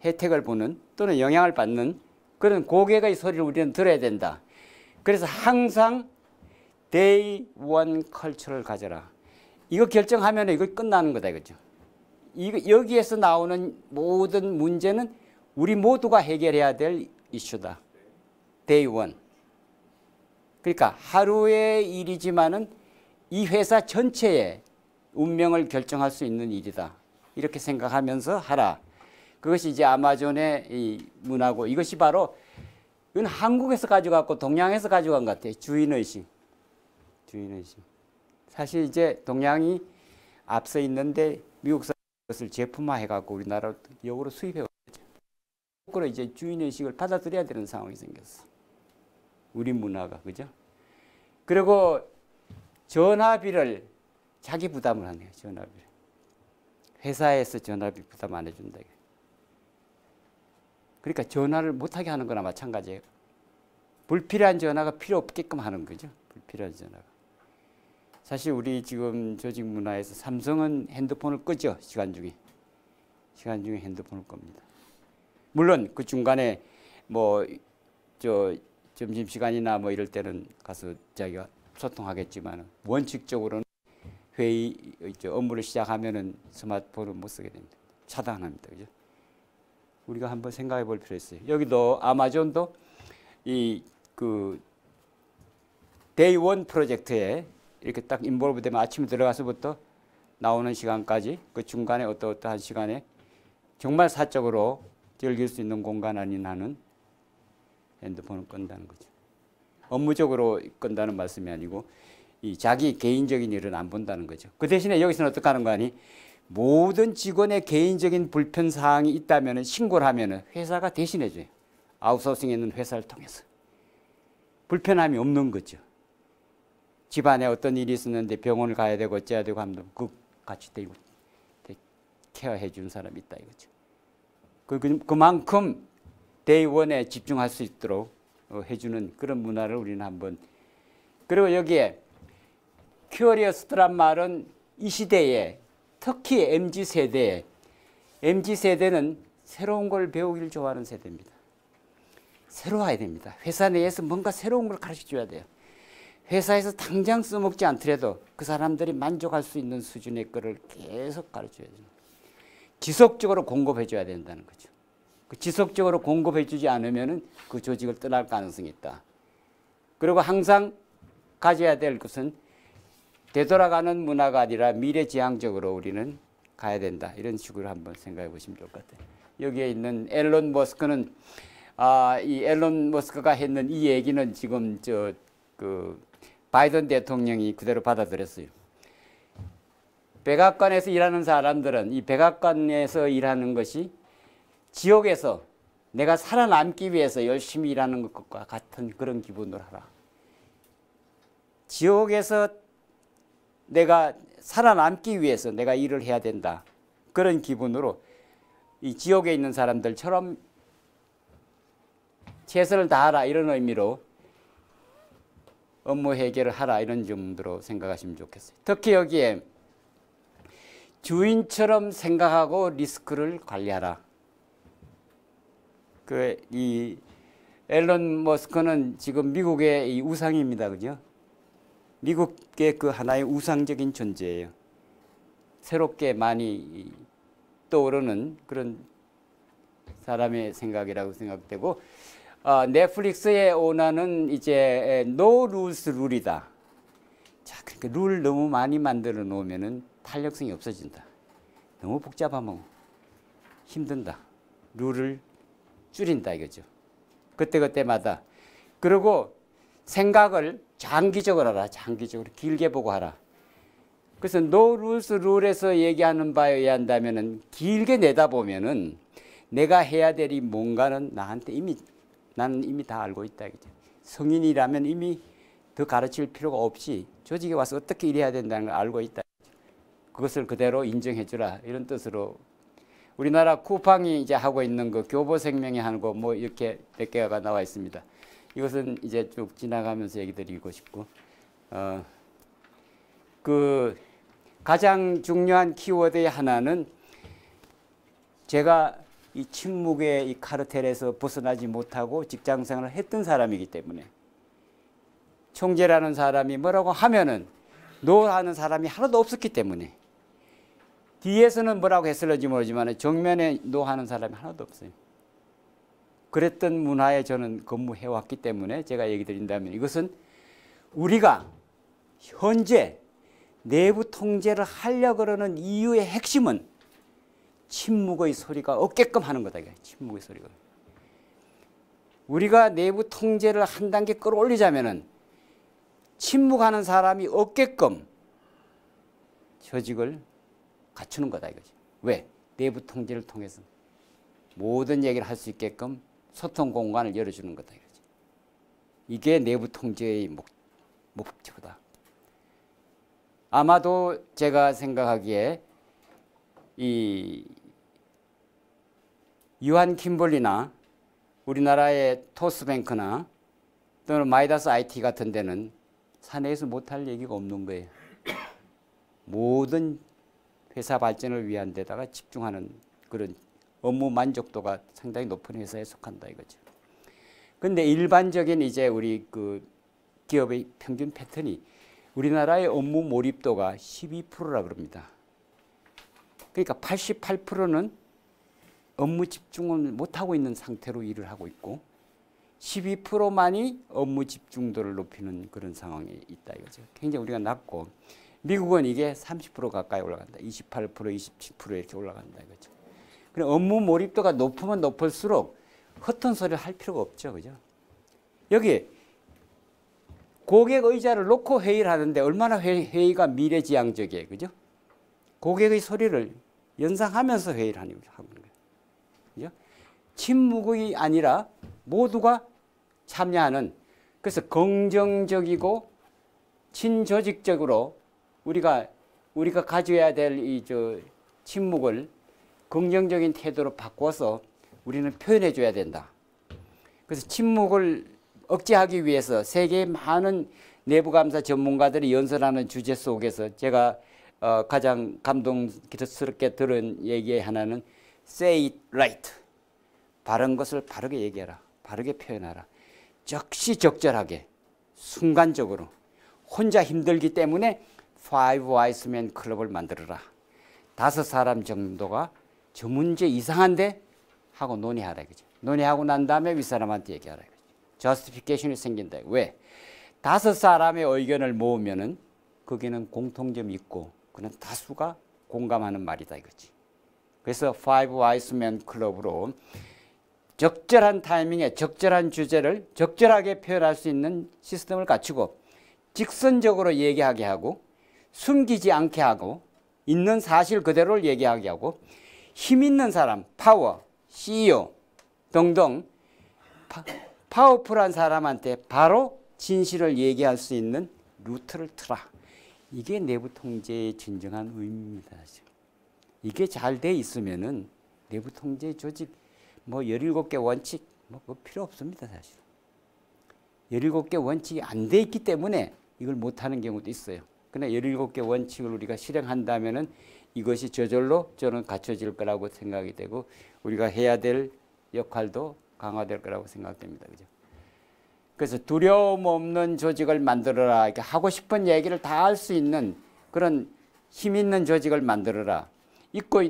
혜택을 보는 또는 영향을 받는 그런 고객의 소리를 우리는 들어야 된다. 그래서 항상 Day One 컬처를 가져라. 이거 결정하면 이거 끝나는 거다 이거죠. 여기에서 나오는 모든 문제는 우리 모두가 해결해야 될 이슈다. Day One. 그러니까 하루의 일이지만은 이 회사 전체의 운명을 결정할 수 있는 일이다. 이렇게 생각하면서 하라. 그것이 이제 아마존의 이 문화고 이것이 바로 이건 한국에서 가져갔고 동양에서 가져간 것 같아요. 주인의식. 주인의식. 사실 이제 동양이 앞서 있는데 미국에서 그것을 제품화해갖고 우리나라로 역으로 수입해왔죠. 거꾸로 이제 주인의식을 받아들여야 되는 상황이 생겼어. 우리 문화가. 그죠? 그리고 전화비를 자기 부담을 하네요. 전화비를. 회사에서 전화비 부담 안 해준다. 그러니까 전화를 못하게 하는 거나 마찬가지예요. 불필요한 전화가 필요 없게끔 하는 거죠. 불필요한 전화가. 사실 우리 지금 조직 문화에서 삼성은 핸드폰을 끄죠. 시간 중에 핸드폰을 끕니다. 물론 그 중간에 뭐 저 점심시간이나 뭐 이럴 때는 가서 자기가 소통하겠지만 원칙적으로는 회의 업무를 시작하면은 스마트폰을 못 쓰게 됩니다. 차단합니다. 그죠? 우리가 한번 생각해 볼 필요 있어요. 여기도 아마존도 이 그 데이 원 프로젝트에 이렇게 딱 인볼브 되면 아침에 들어가서부터 나오는 시간까지 그 중간에 어떠한 시간에 정말 사적으로 즐길 수 있는 공간 아닌 한은 핸드폰을 끈다는 거죠. 업무적으로 끈다는 말씀이 아니고 이 자기 개인적인 일은 안 본다는 거죠. 그 대신에 여기서는 어떻게 하는 거 아니? 모든 직원의 개인적인 불편 사항이 있다면 신고를 하면 회사가 대신해 줘요. 아웃소싱 있는 회사를 통해서. 불편함이 없는 거죠. 집안에 어떤 일이 있었는데 병원을 가야 되고 어째야 되고 하면 그 같이 케어해 주는 사람이 있다 이거죠. 그만큼 데이 원에 집중할 수 있도록 해주는 그런 문화를 우리는 한번. 그리고 여기에 큐리어스란 말은 이 시대에 특히 MZ세대는 새로운 걸 배우기를 좋아하는 세대입니다. 새로워야 됩니다. 회사 내에서 뭔가 새로운 걸 가르쳐줘야 돼요. 회사에서 당장 써먹지 않더라도 그 사람들이 만족할 수 있는 수준의 거를 계속 가르쳐줘야 됩니다. 지속적으로 공급해줘야 된다는 거죠. 지속적으로 공급해주지 않으면 그 조직을 떠날 가능성이 있다. 그리고 항상 가져야 될 것은 되돌아가는 문화가 아니라 미래지향적으로 우리는 가야 된다. 이런 식으로 한번 생각해 보시면 좋을 것 같아요. 여기에 있는 앨런 머스크는 이 앨런 머스크가 했는 이 얘기는 지금 바이든 대통령이 그대로 받아들였어요. 백악관에서 일하는 사람들은 이 백악관에서 일하는 것이 지옥에서 내가 살아남기 위해서 열심히 일하는 것과 같은 그런 기분으로 하라. 지옥에서 내가 살아남기 위해서 내가 일을 해야 된다. 그런 기분으로 이 지옥에 있는 사람들처럼 최선을 다하라 이런 의미로 업무 해결을 하라 이런 정도로 생각하시면 좋겠어요. 특히 여기에 주인처럼 생각하고 리스크를 관리하라. 이 앨런 머스크는 지금 미국의 이 우상입니다. 그죠? 미국의 그 하나의 우상적인 존재예요. 새롭게 많이 떠오르는 그런 사람의 생각이라고 생각되고, 넷플릭스의 오너는 이제 노 룰스 룰이다. 자, 그러니까 룰 너무 많이 만들어 놓으면은 탄력성이 없어진다. 너무 복잡하면 힘든다. 룰을 줄인다 이거죠. 그때그때마다. 그리고 생각을 장기적으로 하라. 장기적으로 길게 보고 하라. 그래서 노 룰스 룰에서 얘기하는 바에 의한다면은 길게 내다보면은 내가 해야 될 이 뭔가는 나는 이미 다 알고 있다 이거죠. 성인이라면 이미 더 가르칠 필요가 없이 조직에 와서 어떻게 일해야 된다는 걸 알고 있다. 그것을 그대로 인정해 주라. 이런 뜻으로 우리나라 쿠팡이 이제 하고 있는 그 교보생명이 하는 거 뭐 이렇게 몇 개가 나와 있습니다. 이것은 이제 쭉 지나가면서 얘기 드리고 싶고, 그 가장 중요한 키워드의 하나는 제가 이 침묵의 이 카르텔에서 벗어나지 못하고 직장 생활을 했던 사람이기 때문에 총재라는 사람이 뭐라고 하면은 노 하는 사람이 하나도 없었기 때문에 뒤에서는 뭐라고 했을지 모르지만 정면에 노 하는 사람이 하나도 없어요. 그랬던 문화에 저는 근무해왔기 때문에 제가 얘기 드린다면 이것은 우리가 현재 내부 통제를 하려고 그러는 이유의 핵심은 침묵의 소리가 없게끔 하는 거다. 침묵의 소리가. 우리가 내부 통제를 한 단계 끌어올리자면은 침묵하는 사람이 없게끔 조직을 갖추는 거다 이거지. 왜? 내부 통제를 통해서 모든 얘기를 할 수 있게끔 소통 공간을 열어주는 거다 이거지. 이게 내부 통제의 목표다. 아마도 제가 생각하기에 이 유한 킴벌리나 우리나라의 토스뱅크나 또는 마이다스 IT 같은 데는 사내에서 못할 얘기가 없는 거예요. 모든 회사 발전을 위한 데다가 집중하는 그런 업무 만족도가 상당히 높은 회사에 속한다 이거죠. 근데 일반적인 이제 우리 그 기업의 평균 패턴이 우리나라의 업무 몰입도가 12%라 그럽니다. 그러니까 88%는 업무 집중을 못하고 있는 상태로 일을 하고 있고 12%만이 업무 집중도를 높이는 그런 상황에 있다 이거죠. 굉장히 우리가 낮고 미국은 이게 30% 가까이 올라간다. 28%, 27% 이렇게 올라간다 이거죠. 그럼 업무 몰입도가 높으면 높을수록 헛된 소리를 할 필요가 없죠. 그죠? 여기 고객 의자를 놓고 회의를 하는데 얼마나 회의가 미래지향적이에요. 그죠? 고객의 소리를 연상하면서 회의를 하는 거예요. 그죠? 침묵이 아니라 모두가 참여하는, 그래서 긍정적이고 친조직적으로 우리가 가져야 될 이 침묵을 긍정적인 태도로 바꿔서 우리는 표현해 줘야 된다. 그래서 침묵을 억제하기 위해서 세계의 많은 내부감사 전문가들이 연설하는 주제 속에서 제가 가장 감동스럽게 들은 얘기 하나는 Say it right. 바른 것을 바르게 얘기해라. 바르게 표현하라. 적시적절하게 순간적으로 혼자 힘들기 때문에 Five Wise Men 클럽을 만들어라. 5사람 정도가 저 문제 이상한데 하고 논의하라 이거죠. 논의하고 난 다음에 윗사람한테 얘기하라 이거죠. 저스티피케이션이 생긴다. 왜? 5사람의 의견을 모으면은 거기는 공통점이 있고 그는 다수가 공감하는 말이다 이거지. 그래서 Five Wise Men 클럽으로 적절한 타이밍에 적절한 주제를 적절하게 표현할 수 있는 시스템을 갖추고 직선적으로 얘기하게 하고 숨기지 않게 하고 있는 사실 그대로를 얘기하게 하고 힘 있는 사람, 파워, CEO 등등 파워풀한 사람한테 바로 진실을 얘기할 수 있는 루트를 틀라. 이게 내부 통제의 진정한 의미입니다. 이게 잘 돼 있으면은 내부 통제 조직 뭐 17개 원칙 뭐 필요 없습니다, 사실. 17개 원칙이 안 돼 있기 때문에 이걸 못 하는 경우도 있어요. 그러나 17개 원칙을 우리가 실행한다면은 이것이 저절로 저는 갖춰질 거라고 생각이 되고 우리가 해야 될 역할도 강화될 거라고 생각됩니다. 그죠? 그래서 두려움 없는 조직을 만들어라. 이렇게 하고 싶은 얘기를 다 할 수 있는 그런 힘 있는 조직을 만들어라. 있고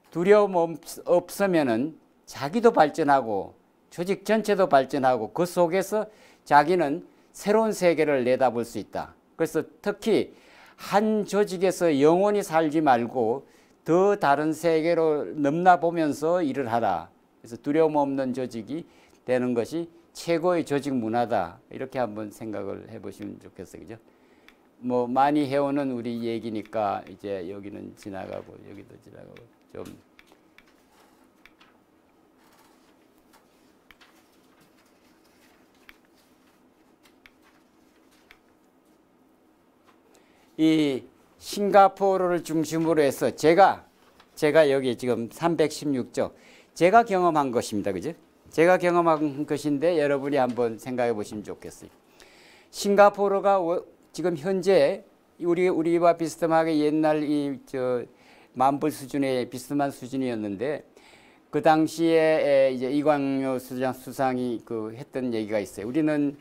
두려움 없으면은 자기도 발전하고 조직 전체도 발전하고 그 속에서 자기는 새로운 세계를 내다볼 수 있다. 그래서 특히 한 조직에서 영원히 살지 말고 더 다른 세계로 넘나보면서 일을 하라. 그래서 두려움 없는 조직이 되는 것이 최고의 조직 문화다. 이렇게 한번 생각을 해보시면 좋겠어요. 그죠? 뭐 많이 해오는 우리 얘기니까 이제 여기는 지나가고 여기도 지나가고 좀 이 싱가포르를 중심으로 해서 제가 여기 지금 316조 제가 경험한 것입니다. 그죠? 제가 경험한 것인데 여러분이 한번 생각해 보시면 좋겠어요. 싱가포르가 지금 현재 우리와 비슷하게 옛날 만불 수준의 비슷한 수준이었는데 그 당시에 이제 이광요 수상이 했던 얘기가 있어요. 우리는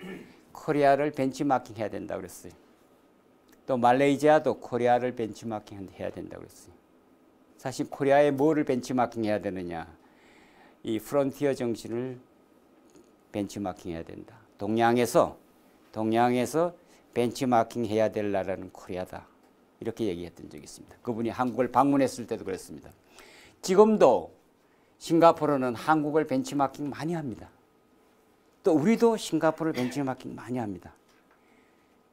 코리아를 벤치마킹 해야 된다 그랬어요. 또 말레이시아도 코리아를 벤치마킹 해야 된다고 그랬어요. 사실 코리아에 뭐를 벤치마킹 해야 되느냐. 이 프론티어 정신을 벤치마킹 해야 된다. 동양에서 벤치마킹 해야 될 나라는 코리아다. 이렇게 얘기했던 적이 있습니다. 그분이 한국을 방문했을 때도 그랬습니다. 지금도 싱가포르는 한국을 벤치마킹 많이 합니다. 또 우리도 싱가포르를 벤치마킹 많이 합니다.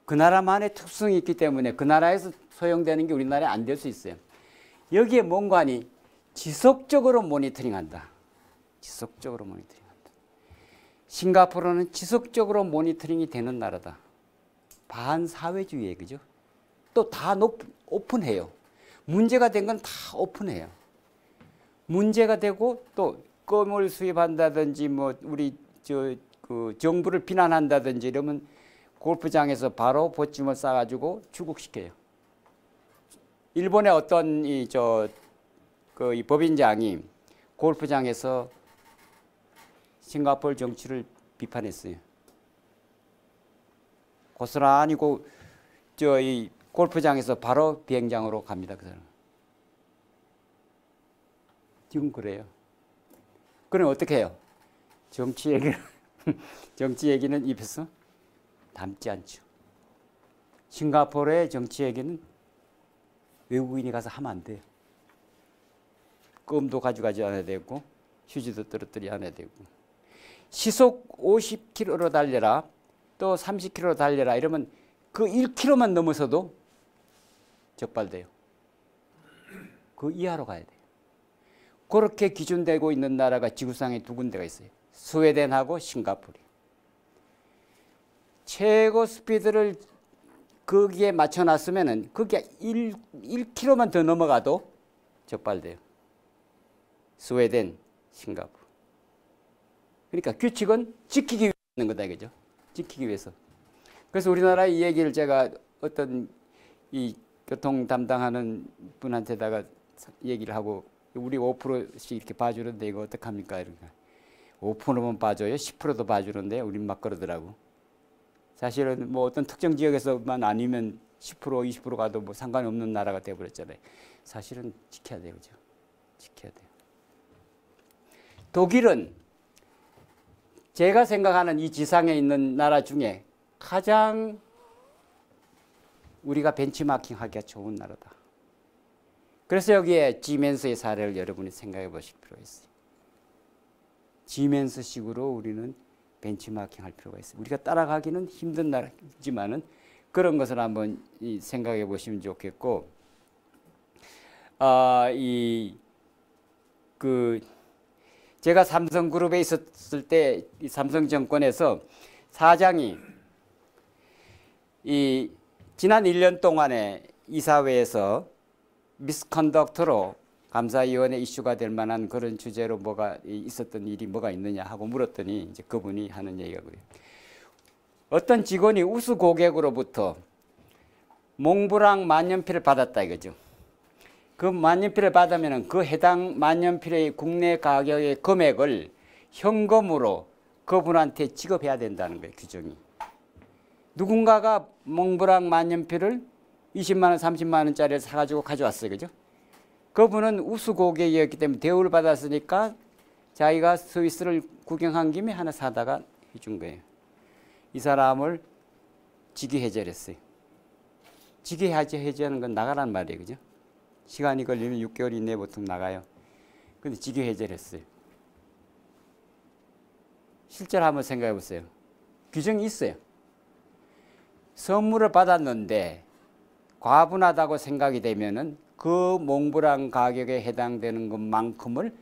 그 나라만의 특성이 있기 때문에 그 나라에서 소용되는 게 우리나라에 안 될 수 있어요. 여기에 뭔가니 지속적으로 모니터링한다. 지속적으로 모니터링한다. 싱가포르는 지속적으로 모니터링이 되는 나라다. 반사회주의예요. 그죠? 또 다 오픈해요. 문제가 된 건 다 오픈해요. 문제가 되고 또 껌을 수입한다든지 뭐 우리 그 정부를 비난한다든지 이러면 골프장에서 바로 보침을 싸가지고 출국시켜요. 일본의 어떤 이 법인장이 골프장에서 싱가포르 정치를 비판했어요. 고스란히 이 골프장에서 바로 비행장으로 갑니다. 그 사람. 지금 그래요. 그럼 어떻게 해요? 정치 얘기는 입에서 담지 않죠. 싱가포르의 정치 얘기는 외국인이 가서 하면 안 돼요. 껌도 가져가지 않아야 되고 휴지도 떨어뜨려 안 해야 되고 시속 50km로 달려라 또 30km로 달려라 이러면 그 1km만 넘어서도 적발돼요. 그 이하로 가야 돼요. 그렇게 기준되고 있는 나라가 지구상에 두 군데가 있어요. 스웨덴하고 싱가포르. 최고 스피드를 거기에 맞춰놨으면은 그게 1km만 더 넘어가도 적발돼요. 스웨덴, 싱가포르. 그러니까 규칙은 지키기 위해서 있는 거다 이거죠. 지키기 위해서. 그래서 우리나라 이 얘기를 제가 어떤 이 교통 담당하는 분한테다가 얘기를 하고 우리 5%씩 이렇게 봐주는데 이거 어떡합니까? 이러니까 5%만 봐줘요? 10%도 봐주는데 우린 막 그러더라고. 사실은 뭐 어떤 특정 지역에서만 아니면 10%, 20% 가도 뭐 상관이 없는 나라가 되어버렸잖아요. 사실은 지켜야 돼요. 그죠? 지켜야 돼요. 독일은 제가 생각하는 이 지상에 있는 나라 중에 가장 우리가 벤치마킹 하기가 좋은 나라다. 그래서 여기에 지멘스의 사례를 여러분이 생각해 보실 필요가 있어요. 지멘스식으로 우리는 벤치마킹 할 필요가 있어요. 우리가 따라가기는 힘든 나라지만은 그런 것을 한번 생각해 보시면 좋겠고, 제가 삼성그룹에 있었을 때 이 삼성증권에서 사장이 지난 1년 동안에 이사회에서 미스컨덕트로 감사위원회 이슈가 될 만한 그런 주제로 뭐가 있었던 일이 뭐가 있느냐 하고 물었더니 이제 그분이 하는 얘기가 그래요. 어떤 직원이 우수 고객으로부터 몽브랑 만년필을 받았다 이거죠. 그 만년필을 받으면 그 해당 만년필의 국내 가격의 금액을 현금으로 그분한테 지급해야 된다는 거예요. 규정이. 누군가가 몽브랑 만년필을 20만 원, 30만 원짜리를 사가지고 가져왔어요. 그죠? 그분은 우수 고객이었기 때문에 대우를 받았으니까 자기가 스위스를 구경한 김에 하나 사다가 해준 거예요. 이 사람을 직위해제했어요. 직위해제하는 건 나가란 말이에요. 그죠? 시간이 걸리면 6개월 이내에 보통 나가요. 근데 직위해제를 했어요. 실제로 한번 생각해 보세요. 규정이 있어요. 선물을 받았는데 과분하다고 생각이 되면은 그 몽브랑 가격에 해당되는 것만큼을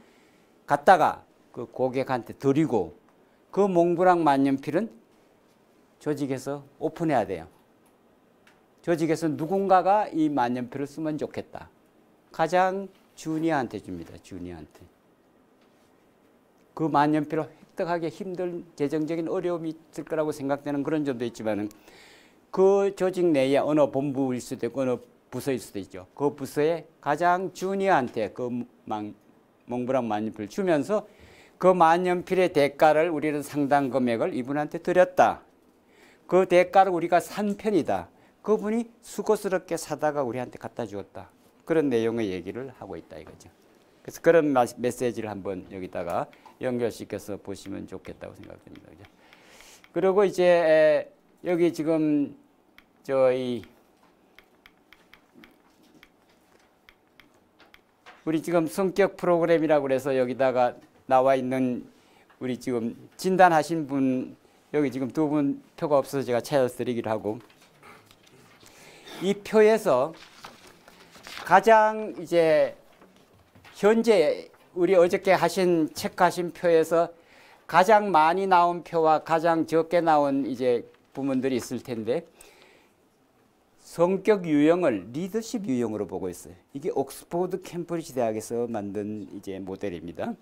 갖다가 그 고객한테 드리고 그 몽브랑 만년필은 조직에서 오픈해야 돼요. 조직에서 누군가가 이 만년필을 쓰면 좋겠다. 가장 주니어한테 줍니다. 주니어한테. 그 만년필을 획득하기 힘든 재정적인 어려움이 있을 거라고 생각되는 그런 점도 있지만은 그 조직 내에 어느 본부일 수도 있고 어느 부서일 수도 있죠. 그 부서의 가장 주니어한테 그 몽브랑 만년필을 주면서 그 만년필의 대가를 우리는 상당 금액을 이분한테 드렸다. 그 대가를 우리가 산 편이다. 그분이 수고스럽게 사다가 우리한테 갖다 주었다. 그런 내용의 얘기를 하고 있다 이거죠. 그래서 그런 메시지를 한번 여기다가 연결시켜서 보시면 좋겠다고 생각됩니다. 그죠? 그리고 이제 여기 지금 우리 지금 성격 프로그램이라고 그래서 여기다가 나와 있는 우리 지금 진단하신 분 여기 지금 두 분 표가 없어서 제가 찾아서 드리기로 하고 이 표에서 가장 이제 현재 우리 어저께 체크하신 표에서 가장 많이 나온 표와 가장 적게 나온 이제 부문들이 있을 텐데 성격 유형을 리더십 유형으로 보고 있어요. 이게 옥스퍼드 캠브리지 대학에서 만든 이제 모델입니다.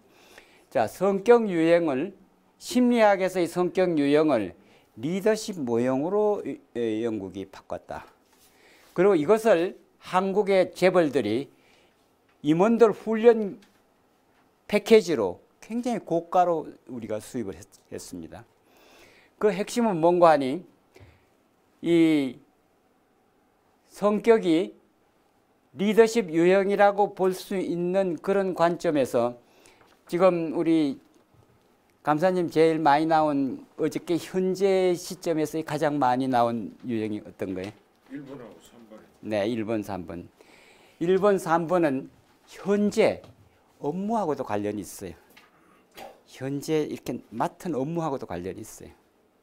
자, 성격 유형을 심리학에서의 성격 유형을 리더십 모형으로 영국이 바꿨다. 그리고 이것을 한국의 재벌들이 임원들 훈련 패키지로 굉장히 고가로 우리가 수입을 했습니다. 그 핵심은 뭔가 하니 이 성격이 리더십 유형이라고 볼 수 있는 그런 관점에서 지금 우리 감사님 제일 많이 나온 어저께 현재 시점에서 가장 많이 나온 유형이 어떤 거예요? 1번하고 3번. 네, 1번, 3번. 1번, 3번은 현재 업무하고도 관련이 있어요. 현재 이렇게 맡은 업무하고도 관련이 있어요.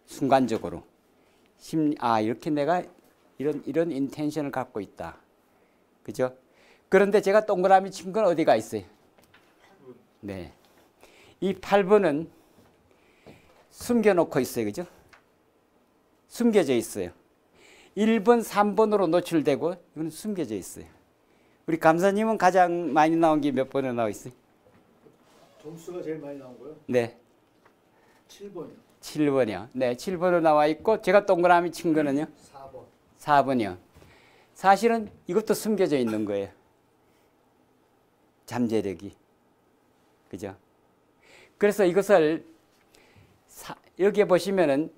순간적으로. 이렇게 내가 이런 인텐션을 갖고 있다. 그죠? 그런데 제가 동그라미 친 건 어디가 있어요? 8번. 네. 이 8번은 숨겨놓고 있어요. 그죠? 숨겨져 있어요. 1번, 3번으로 노출되고 이건 숨겨져 있어요. 우리 감사님은 가장 많이 나온 게 몇 번에 나와 있어요? 점수가 제일 많이 나온 거요? 네. 7번이요. 7번이요. 네, 7번으로 나와 있고 제가 동그라미 친 거는요? 4번. 4번이요. 사실은 이것도 숨겨져 있는 거예요. 잠재력이. 그죠? 그래서 이것을 여기에 보시면은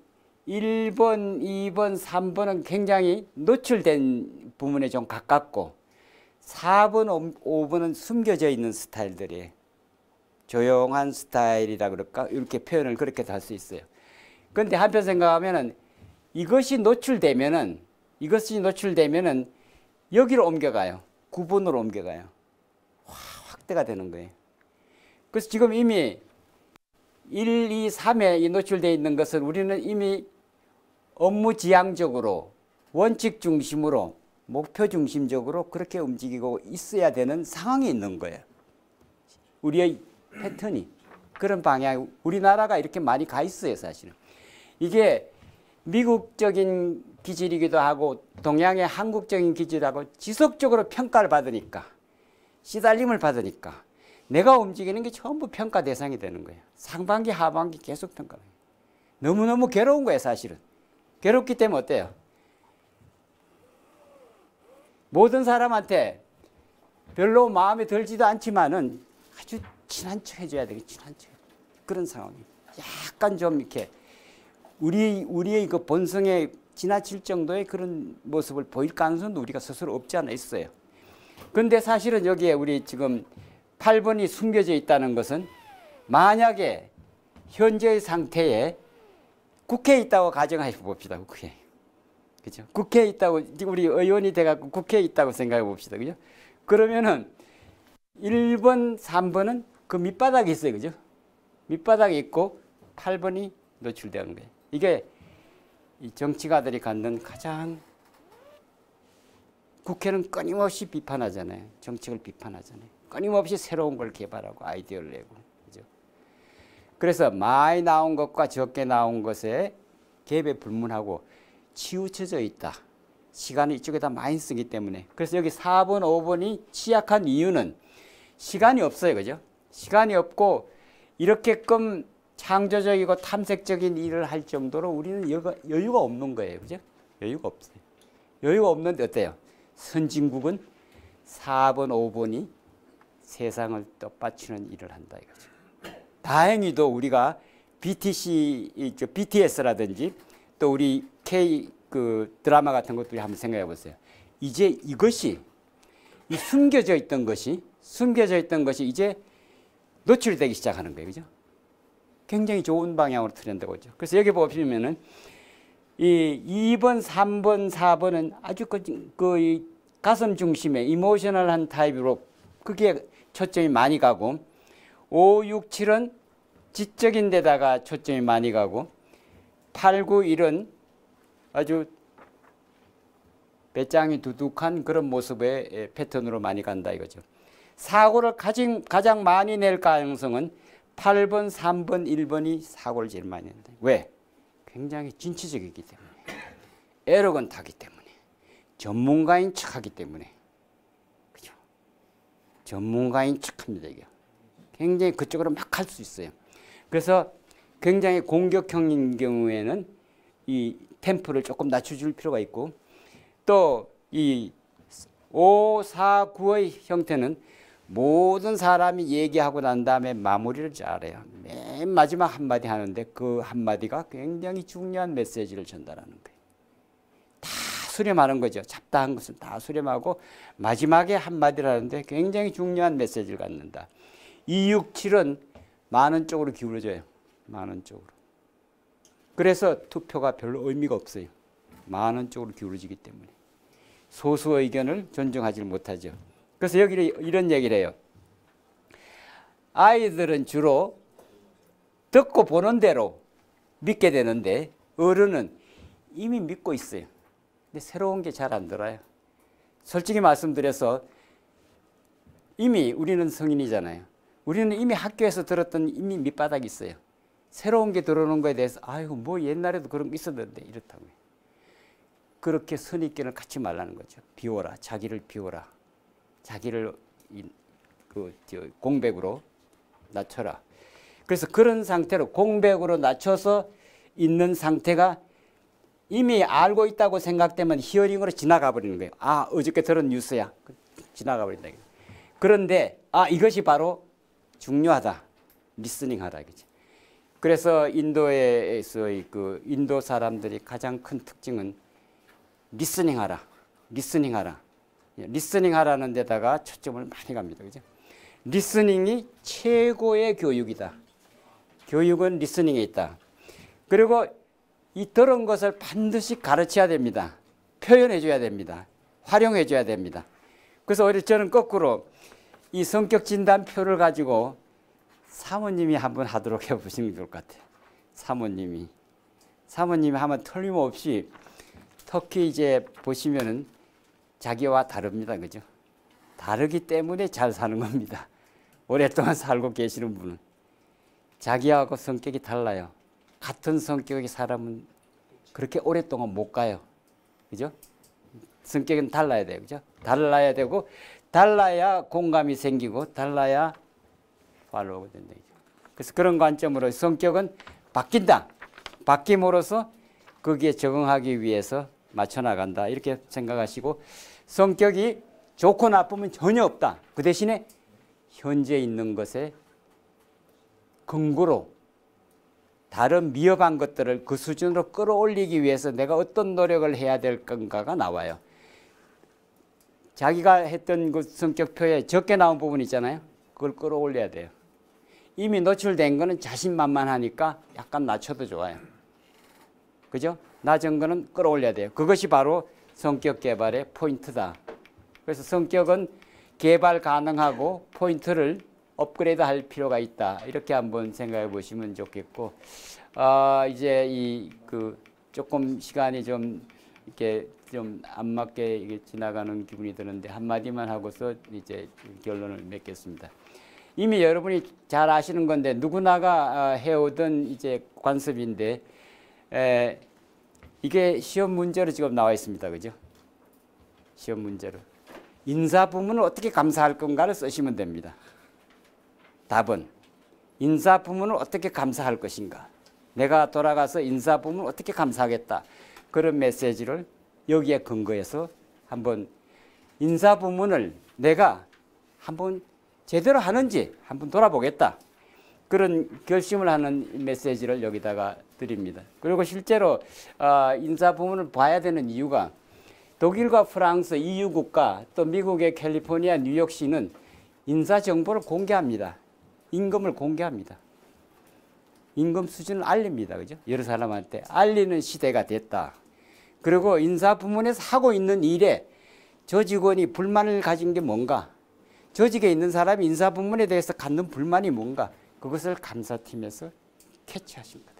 1번, 2번, 3번은 굉장히 노출된 부분에 좀 가깝고 4번, 5번은 숨겨져 있는 스타일들이에요. 조용한 스타일이라 그럴까? 이렇게 표현을 그렇게 할 수 있어요. 그런데 한편 생각하면은 이것이 노출되면은 여기로 옮겨가요. 9번으로 옮겨가요. 확대가 되는 거예요. 그래서 지금 이미 1, 2, 3에 노출되어 있는 것은 우리는 이미 업무 지향적으로 원칙 중심으로 목표 중심적으로 그렇게 움직이고 있어야 되는 상황이 있는 거예요. 우리의 패턴이 그런 방향, 우리나라가 이렇게 많이 가 있어요. 사실은 이게 미국적인 기질이기도 하고 동양의 한국적인 기질하고 지속적으로 평가를 받으니까 시달림을 받으니까 내가 움직이는 게 전부 평가 대상이 되는 거예요. 상반기 하반기 계속 평가를 해요. 너무너무 괴로운 거예요. 사실은 괴롭기 때문에 어때요? 모든 사람한테 별로 마음에 들지도 않지만은 아주 친한 척 해줘야 되겠 친한 척. 그런 상황이 약간 좀 이렇게 우리의 그 본성에 지나칠 정도의 그런 모습을 보일 가능성도 우리가 스스로 없지 않아 있어요. 그런데 사실은 여기에 우리 지금 8번이 숨겨져 있다는 것은 만약에 현재의 상태에 국회에 있다고 가정해 봅시다. 국회에. 그죠? 국회에 있다고, 우리 의원이 돼갖고 국회에 있다고 생각해 봅시다. 그죠? 그러면은 1번, 3번은 그 밑바닥에 있어요. 그죠? 밑바닥에 있고 8번이 노출되는 거예요. 이게 이 정치가들이 갖는 가장 국회는 끊임없이 비판하잖아요. 정책을 비판하잖아요. 끊임없이 새로운 걸 개발하고 아이디어를 내고. 그죠? 그래서 많이 나온 것과 적게 나온 것에 갭에 불문하고 치우쳐져 있다. 시간을 이쪽에다 많이 쓰기 때문에. 그래서 여기 4번, 5번이 취약한 이유는 시간이 없어요. 그죠? 시간이 없고 이렇게끔 창조적이고 탐색적인 일을 할 정도로 우리는 여유가 없는 거예요. 그죠? 여유가 없어요. 여유가 없는데 어때요? 선진국은 4번, 5번이 세상을 떡받치는 일을 한다 이거죠. 다행히도 우리가 BTS라든지 또 우리 K 그 드라마 같은 것들이 한번 생각해 보세요. 이제 이것이 이 숨겨져 있던 것이 이제 노출되기 시작하는 거예요. 그죠? 굉장히 좋은 방향으로 트렌드가 오죠. 그래서 여기 보시면은 이 2번, 3번, 4번은 아주 그 가슴 중심의 이모셔널한 타입으로 그게 초점이 많이 가고 5, 6, 7은 지적인 데다가 초점이 많이 가고 8, 9, 1은 아주 배짱이 두둑한 그런 모습의 패턴으로 많이 간다 이거죠. 사고를 가장 많이 낼 가능성은 8번, 3번, 1번이 사고를 제일 많이 낸다. 왜? 굉장히 진취적이기 때문에. 에러건타기 때문에. 전문가인 척하기 때문에. 그죠? 전문가인 척합니다, 이게. 굉장히 그쪽으로 막 할 수 있어요. 그래서 굉장히 공격형인 경우에는 이 템포를 조금 낮춰줄 필요가 있고, 또 이 5, 4, 9의 형태는 모든 사람이 얘기하고 난 다음에 마무리를 잘해요. 맨 마지막 한마디 하는데 그 한마디가 굉장히 중요한 메시지를 전달하는 거예요. 다 수렴하는 거죠. 잡다한 것은 다 수렴하고 마지막에 한마디를 하는데 굉장히 중요한 메시지를 갖는다. 2, 6, 7은 많은 쪽으로 기울어져요. 많은 쪽으로. 그래서 투표가 별로 의미가 없어요. 많은 쪽으로 기울어지기 때문에. 소수 의견을 존중하지 못하죠. 그래서 여기 이런 얘기를 해요. 아이들은 주로 듣고 보는 대로 믿게 되는데 어른은 이미 믿고 있어요. 근데 새로운 게 잘 안 들어요. 솔직히 말씀드려서 이미 우리는 성인이잖아요. 우리는 이미 학교에서 들었던 이미 밑바닥이 있어요. 새로운 게 들어오는 거에 대해서 아이고 뭐 옛날에도 그런 거 있었는데 이렇다고요. 그렇게 선입견을 갖지 말라는 거죠. 비워라. 자기를 비워라. 자기를 공백으로 낮춰라. 그래서 그런 상태로 공백으로 낮춰서 있는 상태가 이미 알고 있다고 생각되면 히어링으로 지나가 버리는 거예요. 아, 어저께 들은 뉴스야. 지나가 버린다. 그런데 이것이 바로 중요하다. 리스닝 하다. 그래서 인도에서의 그 인도 사람들이 가장 큰 특징은 리스닝 하라. 리스닝 하라. 리스닝 하라는 데다가 초점을 많이 갑니다. 그죠? 리스닝이 최고의 교육이다. 교육은 리스닝에 있다. 그리고 이 들은 것을 반드시 가르쳐야 됩니다. 표현해 줘야 됩니다. 활용해 줘야 됩니다. 그래서 오히려 저는 거꾸로 이 성격 진단표를 가지고 사모님이 한번 하도록 해보시는 게 좋을 것 같아요. 사모님이 하면 틀림없이 특히 이제 보시면은 자기와 다릅니다. 그죠? 다르기 때문에 잘 사는 겁니다. 오랫동안 살고 계시는 분은. 자기하고 성격이 달라요. 같은 성격의 사람은 그렇게 오랫동안 못 가요. 그죠? 성격은 달라야 돼요. 그죠? 달라야 되고, 달라야 공감이 생기고, 달라야 팔로우가 된다. 그래서 그런 관점으로 성격은 바뀐다. 바뀜으로써 거기에 적응하기 위해서 맞춰 나간다. 이렇게 생각하시고, 성격이 좋고 나쁘면 전혀 없다. 그 대신에 현재 있는 것에 근거로 다른 미흡한 것들을 그 수준으로 끌어올리기 위해서 내가 어떤 노력을 해야 될 건가가 나와요. 자기가 했던 그 성격표에 적게 나온 부분 있잖아요. 그걸 끌어올려야 돼요. 이미 노출된 거는 자신만만하니까 약간 낮춰도 좋아요. 그죠? 낮은 거는 끌어올려야 돼요. 그것이 바로 성격 개발의 포인트다. 그래서 성격은 개발 가능하고 포인트를 업그레이드 할 필요가 있다. 이렇게 한번 생각해 보시면 좋겠고, 이제 조금 시간이 좀 이렇게 좀 안 맞게 이게 지나가는 기분이 드는데 한마디만 하고서 이제 결론을 맺겠습니다. 이미 여러분이 잘 아시는 건데 누구나가 해오던 이제 관습인데, 이게 시험 문제로 지금 나와 있습니다. 그죠? 시험 문제로. 인사 부문을 어떻게 감사할 건가를 쓰시면 됩니다. 답은 인사 부문을 어떻게 감사할 것인가. 내가 돌아가서 인사 부문을 어떻게 감사하겠다. 그런 메시지를 여기에 근거해서 한번 인사 부문을 내가 한번 제대로 하는지 한번 돌아보겠다. 그런 결심을 하는 메시지를 여기다가 드립니다. 그리고 실제로 인사 부문을 봐야 되는 이유가 독일과 프랑스 EU 국가 또 미국의 캘리포니아 뉴욕시는 인사 정보를 공개합니다. 임금을 공개합니다. 임금 수준을 알립니다. 그죠? 여러 사람한테 알리는 시대가 됐다. 그리고 인사 부문에서 하고 있는 일에 저 직원이 불만을 가진 게 뭔가, 조직에 있는 사람이 인사 부문에 대해서 갖는 불만이 뭔가, 그것을 감사팀에서 캐치하십니다.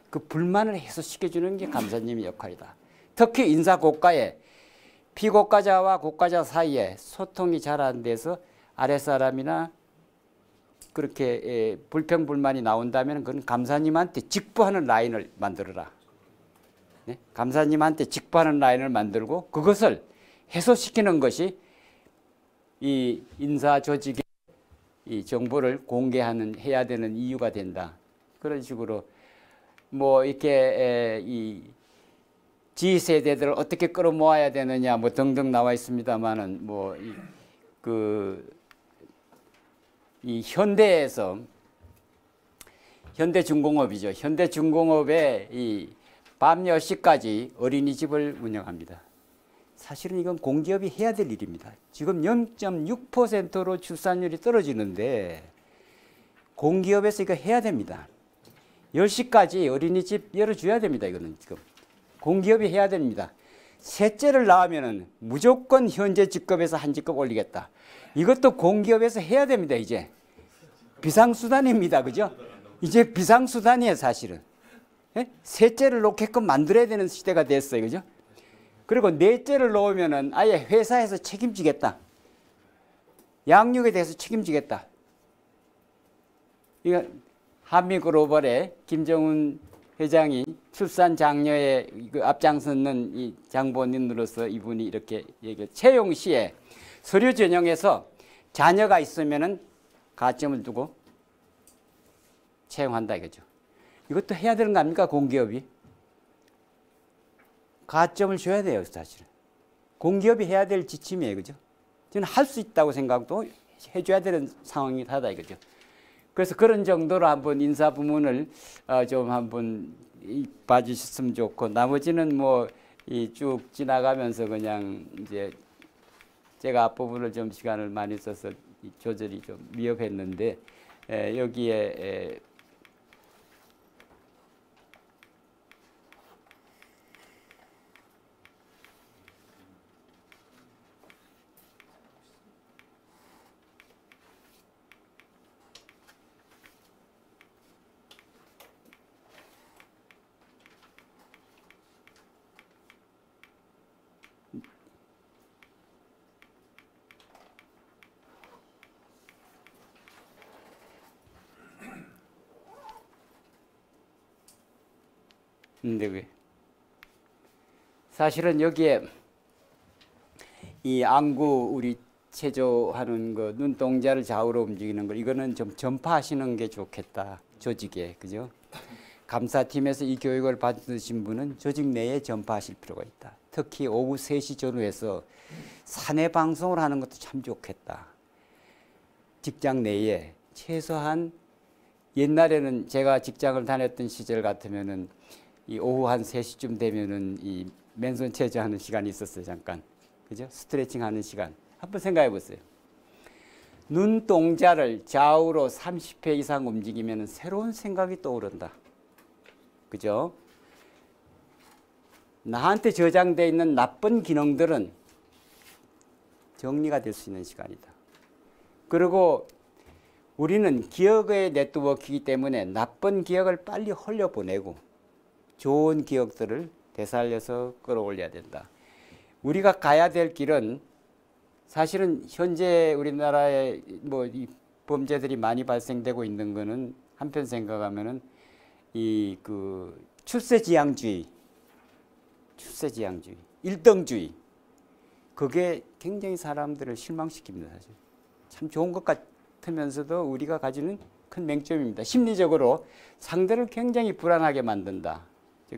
그 불만을 해소시켜주는 게 감사님의 역할이다. 특히 인사 고가에 피고가자와 고가자 사이에 소통이 잘 안 돼서 아랫사람이나 그렇게 불평불만이 나온다면 그건 감사님한테 직보하는 라인을 만들어라. 감사님한테 직보하는 라인을 만들고 그것을 해소시키는 것이 이 인사 조직의 이 정보를 해야 되는 이유가 된다. 그런 식으로 뭐 이렇게 이 G세대들을 어떻게 끌어모아야 되느냐 뭐 등등 나와 있습니다만은 뭐 이 현대에서 현대중공업이죠. 현대중공업의 이 밤 10시까지 어린이집을 운영합니다. 사실은 이건 공기업이 해야 될 일입니다. 지금 0.6%로 출산율이 떨어지는데 공기업에서 이거 해야 됩니다. 10시까지 어린이집 열어줘야 됩니다. 이거는 지금 공기업이 해야 됩니다. 셋째를 낳으면은 무조건 현재 직급에서 한 직급 올리겠다. 이것도 공기업에서 해야 됩니다. 이제 비상수단입니다. 그죠? 이제 비상수단이에요. 사실은. 셋째를 놓게끔 만들어야 되는 시대가 됐어요. 그죠? 그리고 넷째를 놓으면은 아예 회사에서 책임지겠다. 양육에 대해서 책임지겠다. 이거 한미글로벌의 김정은 회장이 출산 장려에 앞장서는 이 장본인으로서 이분이 이렇게 얘기해요. 채용 시에 서류 전형에서 자녀가 있으면은 가점을 두고 채용한다 이거죠. 이것도 해야 되는 거 아닙니까? 공기업이. 가점을 줘야 돼요. 사실은. 공기업이 해야 될 지침이에요. 그죠? 저는 할 수 있다고 생각도 해줘야 되는 상황이다 이거죠. 그래서 그런 정도로 한번 인사 부문을 좀 한번 봐주셨으면 좋고 나머지는 뭐 쭉 지나가면서 그냥 이제 제가 앞부분을 좀 시간을 많이 써서 조절이 좀 위협했는데 여기에 근데 사실은 여기에 이 안구 우리 체조하는 거 눈동자를 좌우로 움직이는 거 이거는 좀 전파하시는 게 좋겠다. 조직에. 그죠? 감사팀에서 이 교육을 받으신 분은 조직 내에 전파하실 필요가 있다. 특히 오후 3시 전후에서 사내 방송을 하는 것도 참 좋겠다. 직장 내에 최소한 옛날에는 제가 직장을 다녔던 시절 같으면은 이 오후 한 3시쯤 되면은 이 맨손 체조하는 시간이 있었어요. 잠깐. 그죠? 스트레칭 하는 시간. 한번 생각해 보세요. 눈동자를 좌우로 30회 이상 움직이면 새로운 생각이 떠오른다. 그죠? 나한테 저장되어 있는 나쁜 기능들은 정리가 될 수 있는 시간이다. 그리고 우리는 기억의 네트워크이기 때문에 나쁜 기억을 빨리 흘려보내고 좋은 기억들을 되살려서 끌어올려야 된다. 우리가 가야 될 길은 사실은 현재 우리나라에 뭐 이 범죄들이 많이 발생되고 있는 거는 한편 생각하면은 이 출세지향주의, 일등주의 그게 굉장히 사람들을 실망시킵니다. 사실 참 좋은 것 같으면서도 우리가 가지는 큰 맹점입니다. 심리적으로 상대를 굉장히 불안하게 만든다.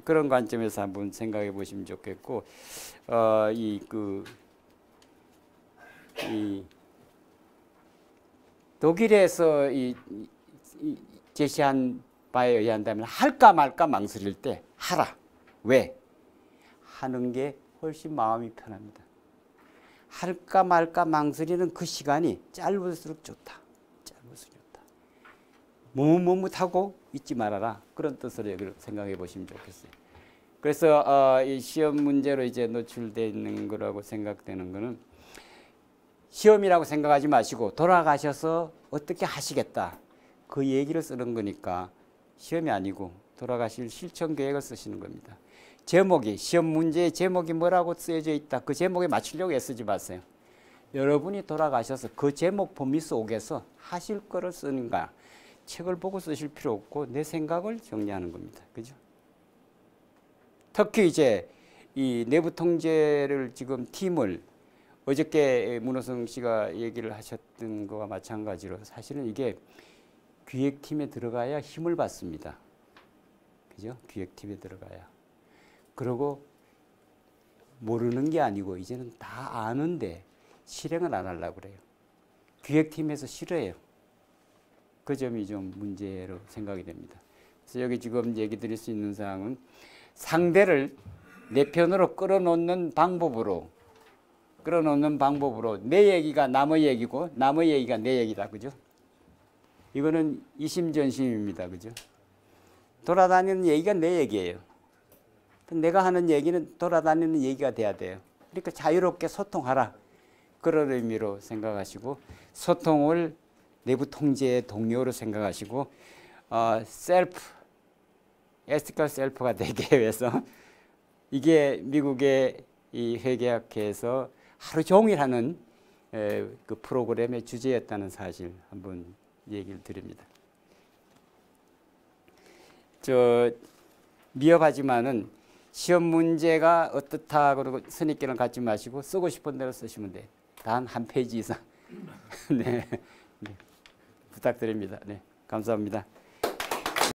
그런 관점에서 한번 생각해 보시면 좋겠고, 독일에서 제시한 바에 의한다면 할까 말까 망설일 때 하라. 왜? 하는 게 훨씬 마음이 편합니다. 할까 말까 망설이는 그 시간이 짧을수록 좋다. 짧을수록 좋다. 머뭇머뭇하고 있지 말아라. 그런 뜻으로 생각해 보시면 좋겠어요. 그래서 이 시험 문제로 이제 노출되어 있는 거라고 생각되는 거는 시험이라고 생각하지 마시고 돌아가셔서 어떻게 하시겠다. 그 얘기를 쓰는 거니까 시험이 아니고 돌아가실 실천 계획을 쓰시는 겁니다. 제목이 시험 문제의 제목이 뭐라고 쓰여져 있다. 그 제목에 맞추려고 애쓰지 마세요. 여러분이 돌아가셔서 그 제목 범위 속에서 하실 거를 쓰는 거야. 책을 보고 쓰실 필요 없고 내 생각을 정리하는 겁니다. 그죠? 특히 이제 이 내부 통제를 지금 팀을 어저께 문호성 씨가 얘기를 하셨던 거와 마찬가지로 사실은 이게 기획팀에 들어가야 힘을 받습니다. 그죠? 기획팀에 들어가야. 그리고 모르는 게 아니고 이제는 다 아는데 실행을 안 하려고 그래요. 기획팀에서 싫어해요. 그 점이 좀 문제로 생각이 됩니다. 그래서 여기 지금 얘기 드릴 수 있는 사항은 상대를 내 편으로 끌어놓는 방법으로 내 얘기가 남의 얘기고 남의 얘기가 내 얘기다. 그죠? 이거는 이심전심입니다. 그죠? 돌아다니는 얘기가 내 얘기예요. 내가 하는 얘기는 돌아다니는 얘기가 돼야 돼요. 그러니까 자유롭게 소통하라. 그런 의미로 생각하시고 소통을 내부 통제의 동료로 생각하시고 에티컬 셀프가 되기 위해서 이게 미국의 이 회계학회에서 하루 종일 하는 그 프로그램의 주제였다는 사실 한번 얘기를 드립니다. 미흡하지만은 시험 문제가 어떻다 그러고 선입견을 갖지 마시고 쓰고 싶은 대로 쓰시면 돼. 단 한 페이지 이상. 네. 부탁드립니다. 네. 감사합니다.